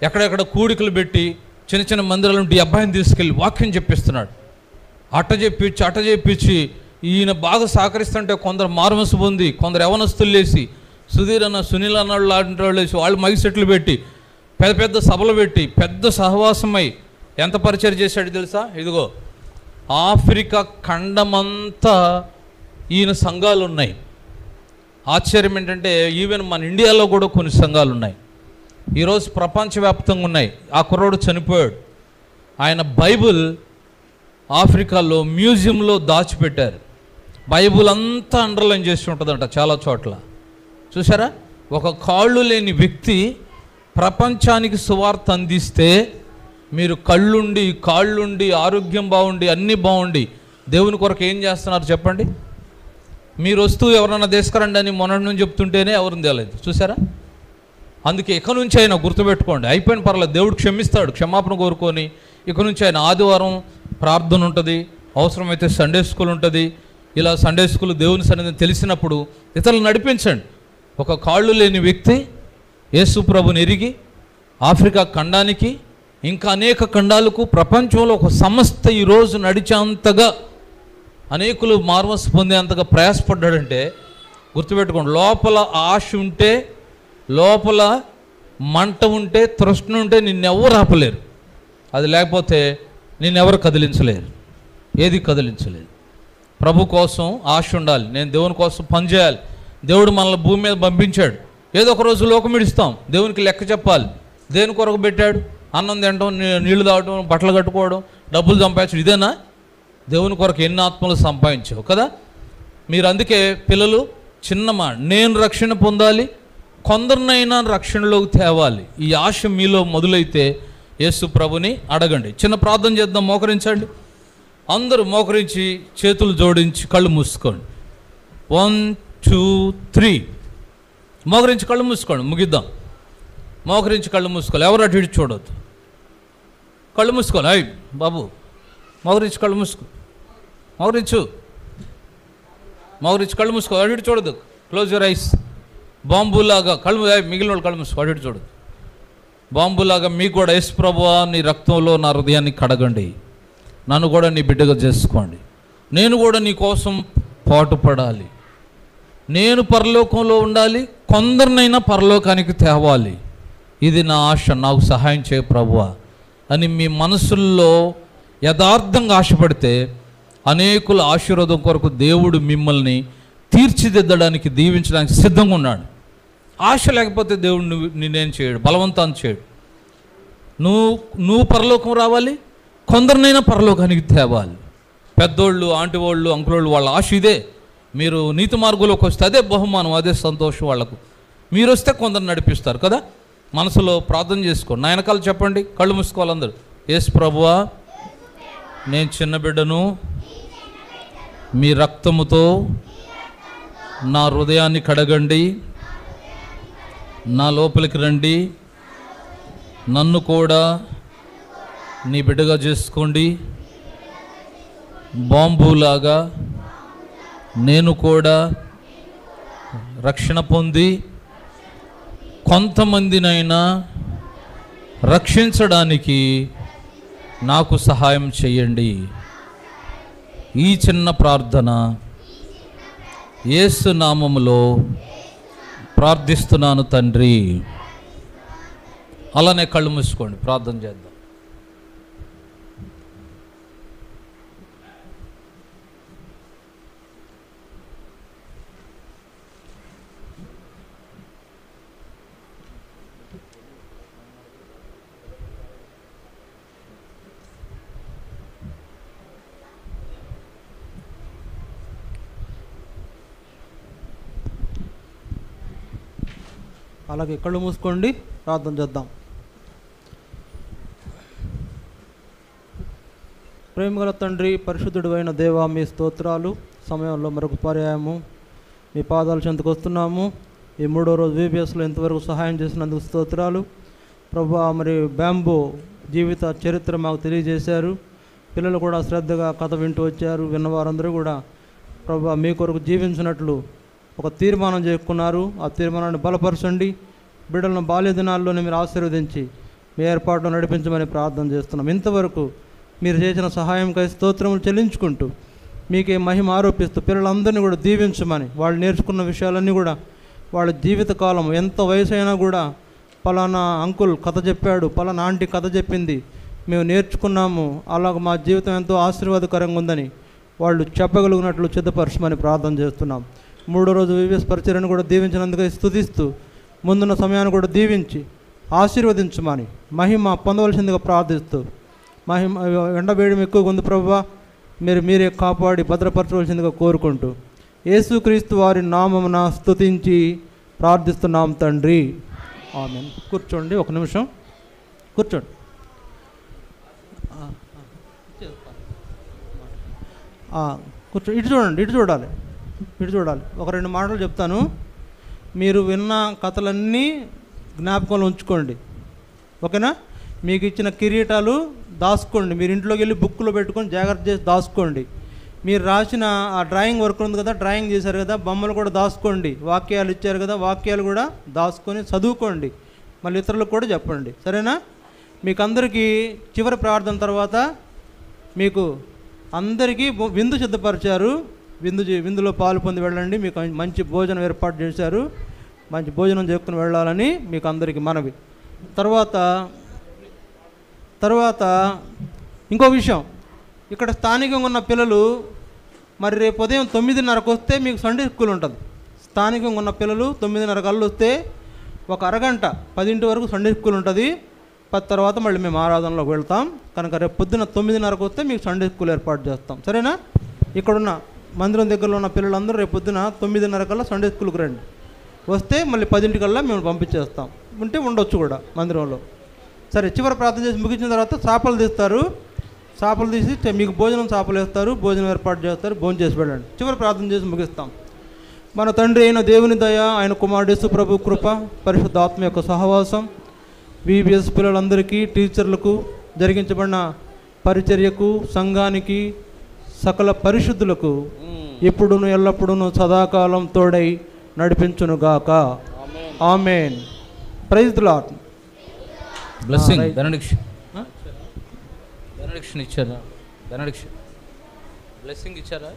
ఎక్కడెక్కడ కూడికలు పెట్టి చిన్న చిన్న మందిరాల నుండి ఈ అబ్బాయిని తీసుకెళ్ళి వాక్యం చెప్పిస్తున్నాడు. అట్ట చెప్పించి ఈయన బాగా సహకరిస్తుంటే కొందరు మారుమనసు పొంది, కొందరు యవనస్తులు లేసి, సుధీర్ అన్న, సునీల్ అన్నాళ్ళు లాంటి వాళ్ళు వేసి వాళ్ళు మైక్ సెట్లు పెట్టి పెద్ద పెద్ద సభలు పెట్టి పెద్ద సహవాసమై ఎంత పరిచయం చేశాడు తెలుసా? ఇదిగో ఆఫ్రికా ఖండమంతా ఈయన సంఘాలు ఉన్నాయి. ఆశ్చర్యం ఏంటంటే ఈవెన్ మన ఇండియాలో కూడా కొన్ని సంఘాలు ఉన్నాయి, ఈరోజు ప్రపంచవ్యాప్తంగా ఉన్నాయి. ఆ కుర్రోడు చనిపోయాడు. ఆయన బైబిల్ ఆఫ్రికాలో మ్యూజియంలో దాచిపెట్టారు. బైబిల్ అంతా అండర్లైన్ చేసి ఉంటుందంట చాలా చోట్ల. చూసారా? ఒక కాళ్ళు లేని వ్యక్తి ప్రపంచానికి సువార్త అందిస్తే మీరు కళ్ళుండి కాళ్ళుండి ఆరోగ్యం బాగుండి అన్నీ బాగుండి దేవుని కొరకు ఏం చేస్తున్నారు చెప్పండి? మీరు వస్తూ ఎవరన్నా తీసుకురండి అని మొన్నటి నుంచి చెప్తుంటేనే ఎవరిని తేలేదు. చూసారా? అందుకే ఇక నుంచి అయినా గుర్తుపెట్టుకోండి, అయిపోయిన పర్లేదు, దేవుడు క్షమిస్తాడు. క్షమాపణ కోరుకొని ఇక నుంచి ఆయన ఆదివారం ప్రార్థన ఉంటుంది, అవసరమైతే సండే స్కూల్ ఉంటుంది. ఇలా సండే స్కూల్ దేవుని సన్నిధిని తెలిసినప్పుడు ఇతరులు నడిపించండి. ఒక కాళ్ళు లేని వ్యక్తి యేసు ప్రభుని ఎరిగి ఆఫ్రికా ఖండానికి ఇంకా అనేక ఖండాలకు ప్రపంచంలో ఒక సంస్థ ఈరోజు నడిచేంతగా అనేకులు మార్మస్ పొందేంతగా ప్రయాసపడ్డాడంటే గుర్తుపెట్టుకోండి, లోపల ఆశ ఉంటే, లోపల మంట ఉంటే, తృష్ణ ఉంటే నిన్నెవరు ఆపలేరు. అది లేకపోతే నిన్నెవరు కదిలించలేరు, ఏది కదిలించలేదు. ప్రభు కోసం ఆశ ఉండాలి. నేను దేవుని కోసం పనిచేయాలి. దేవుడు మనల్ని భూమి మీద పంపించాడు. ఏదో ఒక రోజు లోకం ఇడుస్తాం, దేవునికి లెక్క చెప్పాలి. దేని కొరకు పెట్టాడు? అన్నం తినడం, నీళ్లు తాగడం, బట్టలు కట్టుకోవడం, డబ్బులు సంపాదించడం. ఇదేనా? దేవుని కొరకు ఎన్ని ఆత్మలు సంపాదించావు కదా. మీరు అందుకే పిల్లలు చిన్నమా, నేను రక్షణ పొందాలి, కొందరినైనా రక్షణలోకి తేవాలి. ఈ ఆశ మీలో మొదలైతే యేసు ప్రభుని అడగండి. చిన్న ప్రార్థన చేద్దాం. మోకరించండి. అందరూ మోకరించి చేతులు జోడించి కళ్ళు మూసుకోండి. 1 2 3 మోకరించి కళ్ళు మూసుకోండి. ముగిద్దాం. మోకరించి కళ్ళు మూసుకోవాలి. ఎవరు అటు ఇటు చూడొద్దు. కళ్ళు మూసుకోవాలి. అయ్యి బాబు, మోకరించి కళ్ళు మూసుకో. మోకరించి కళ్ళు మూసుకో. అటు ఇటు చూడదు. Close your eyes. బాంబులాగా కళ్ళు, మిగిలిన వాళ్ళు కళ్ళు మూసుకో. అటు ఇటు చూడదు. బాంబులాగా మీకు కూడా యేసు ప్రభువా నీ రక్తంలో నా హృదయాన్ని కడగండి, నన్ను కూడా నీ బిడ్డగా చేసుకోండి, నేను కూడా నీ కోసం పాటుపడాలి, నేను పరలోకంలో ఉండాలి, కొందరినైనా పరలోకానికి తేవాలి, ఇది నా ఆశ, నాకు సహాయం చేయ ప్రభువా అని మీ మనసుల్లో యథార్థంగా ఆశపడితే అనేకుల ఆశీర్వాదం కొరకు దేవుడు మిమ్మల్ని తీర్చిదిద్దడానికి, దీవించడానికి సిద్ధంగా ఉన్నాడు. ఆశ లేకపోతే దేవుడు నేనేం చేయడు, బలవంతాన్ని చేయడు. నువ్వు పరలోకం రావాలి, కొందరినైనా పరలోకానికి తేవాలి. పెద్దోళ్ళు, ఆంటీ వాళ్ళు, అంకులోళ్ళు వాళ్ళ ఆశ ఇదే. మీరు నీతి మార్గంలోకి వస్తే అదే బహుమానం, అదే సంతోషం వాళ్ళకు. మీరు వస్తే కొందరు నడిపిస్తారు కదా. మనసులో ప్రార్థన చేసుకో. నా వెనకాల చెప్పండి, కళ్ళు మూసుకోవాలి అందరూ. యేసు ప్రభువా, నేను చిన్న బిడ్డను, మీ రక్తముతో నా హృదయాన్ని కడగండి, నా లోపలికి రండి, నన్ను కూడా నీ బిడ్డగా చేసుకోండి. బాంబులాగా నేను కూడా రక్షణ పొంది కొంతమందినైనా రక్షించడానికి నాకు సహాయం చేయండి. ఈ చిన్న ప్రార్థన యేసు నామములో ప్రార్థిస్తున్నాను తండ్రి. అలానే కళ్ళు మూసుకోండి, ప్రార్థన చేద్దాం. అలాగే కళ్ళు మూసుకోండి, ప్రార్థన చేద్దాం. ప్రేమగల తండ్రి, పరిశుద్ధుడు అయిన దేవా, మీ స్తోత్రాలు. సమయంలో మరొక పర్యాయము మీ పాదాల చెంతకు వస్తున్నాము. ఈ 3వ రోజు VBSలో ఇంతవరకు సహాయం చేసినందుకు స్తోత్రాలు ప్రభువా. మరి బ్యాంబో జీవిత చరిత్ర మాకు తెలియజేశారు. పిల్లలు కూడా శ్రద్ధగా కథ వింటూ వచ్చారు. విన్నవారందరూ కూడా ప్రభువా మీ కొరకు జీవించినట్లు ఒక తీర్మానం చేసుకున్నారు. ఆ తీర్మానాన్ని బలపరచండి. బిడ్డలను బాల్య దినాల్లోనే మీరు ఆశీర్వదించి మీ ఏర్పాటులో నడిపించమని ప్రార్థన చేస్తున్నాం. ఇంతవరకు మీరు చేసిన సహాయంకై స్తోత్రములు చెల్లించుకుంటూ మీకే మహిమ ఆరోపిస్తూ పిల్లలందరినీ కూడా దీవించమని, వాళ్ళు నేర్చుకున్న విషయాలన్నీ కూడా వాళ్ళ జీవితకాలం ఎంత వయసు అయినా కూడా పలానా అంకుల్ కథ చెప్పాడు, పలానా ఆంటీ కథ చెప్పింది, మేము నేర్చుకున్నాము, అలాగ మా జీవితం ఎంతో ఆశీర్వాదకరంగా ఉందని వాళ్ళు చెప్పగలిగినట్లు సిద్ధపరచమని ప్రార్థన చేస్తున్నాం. 3వ రోజు VBS పరిచర్యను కూడా దీవించినందుకు స్తుతిస్తూ ముందున్న సమయాన్ని కూడా దీవించి ఆశీర్వదించమని మహిమ పొందవలసిందిగా ప్రార్థిస్తూ, మహిమ ఎండవేయడం ఎక్కువగా ఉంది ప్రభువా, మీరే కాపాడి భద్రపరచవలసిందిగా కోరుకుంటూ యేసుక్రీస్తు వారి నామమున స్తుతించి ప్రార్థిస్తున్నాం తండ్రి, ఆమేన్. కూర్చోండి, ఒక నిమిషం కూర్చోండి. కూర్చో, ఇటు చూడండి, ఇటు చూడాలి. ఒక 2 మాటలు చెప్తాను. మీరు విన్న కథలన్నీ జ్ఞాపకంలో ఉంచుకోండి, ఓకేనా? మీకు ఇచ్చిన కిరీటాలు దాచుకోండి. మీరు ఇంట్లోకి వెళ్ళి బుక్లో పెట్టుకొని జాగ్రత్త చేసి దాచుకోండి. మీరు రాసిన ఆ డ్రాయింగ్ వర్క్ ఉంది కదా, డ్రాయింగ్ చేశారు కదా, బొమ్మలు కూడా దాచుకోండి. వాక్యాలు ఇచ్చారు కదా, వాక్యాలు కూడా దాచుకొని చదువుకోండి. మళ్ళీ ఇతరులకు కూడా చెప్పండి, సరేనా? మీకు అందరికీ చివరి ప్రార్థన తర్వాత మీకు అందరికీ విందు సిద్ధపరిచారు. విందులో పాలు పొంది వెళ్ళండి. మీకు మంచి భోజనం ఏర్పాటు చేశారు. మంచి భోజనం చేసుకుని వెళ్ళాలని మీకు అందరికీ మనవి. తర్వాత ఇంకో విషయం, ఇక్కడ స్థానికంగా ఉన్న పిల్లలు మరి రేపు ఉదయం 9:30కు వస్తే మీకు సండే స్కూల్ ఉంటుంది. స్థానికంగా ఉన్న పిల్లలు 9:30 కల్లా వస్తే ఒక అరగంట 10 వరకు సండే స్కూల్ ఉంటుంది. 10 తర్వాత మళ్ళీ మేము ఆరాధనలోకి వెళ్తాం. కనుక రేపు పొద్దున్న 9:30కు వస్తే మీకు సండే స్కూల్ ఏర్పాటు చేస్తాం, సరేనా? ఇక్కడున్న మందిరం దగ్గరలో ఉన్న పిల్లలందరూ రేపు పొద్దున 9:30 కల్లా సండే స్కూల్కి రండి. వస్తే మళ్ళీ 10 కల్లా మేము పంపించేస్తాం. ఉంటే ఉండొచ్చు కూడా మందిరంలో. సరే, చివరి ప్రార్థన చేసి ముగించిన తర్వాత చేపలు తీస్తారు. చేపలు తీసి మీకు భోజనం చేపలు వేస్తారు, భోజనం ఏర్పాటు చేస్తారు. భోజనం చేసి వెళ్ళండి. చివరి ప్రార్థన చేసి ముగిస్తాం. మన తండ్రి అయిన దేవుని దయ, ఆయన కుమారుడు యేసు ప్రభు కృప, పరిశుద్ధ ఆత్మ యొక్క సహవాసం VBS పిల్లలందరికీ, టీచర్లకు, జరిగించబడిన పరిచర్యకు, సంఘానికి, సకల పరిశుద్ధులకు ఎప్పుడును ఎల్లప్పుడూ సదాకాలం తోడై నడిపించునుగాక. ఆమేన్. Praise the lord. Blessing, benediction ఇచ్చారా? బెనడిక్షన్ బ్లెస్సింగ్ ఇచ్చారా?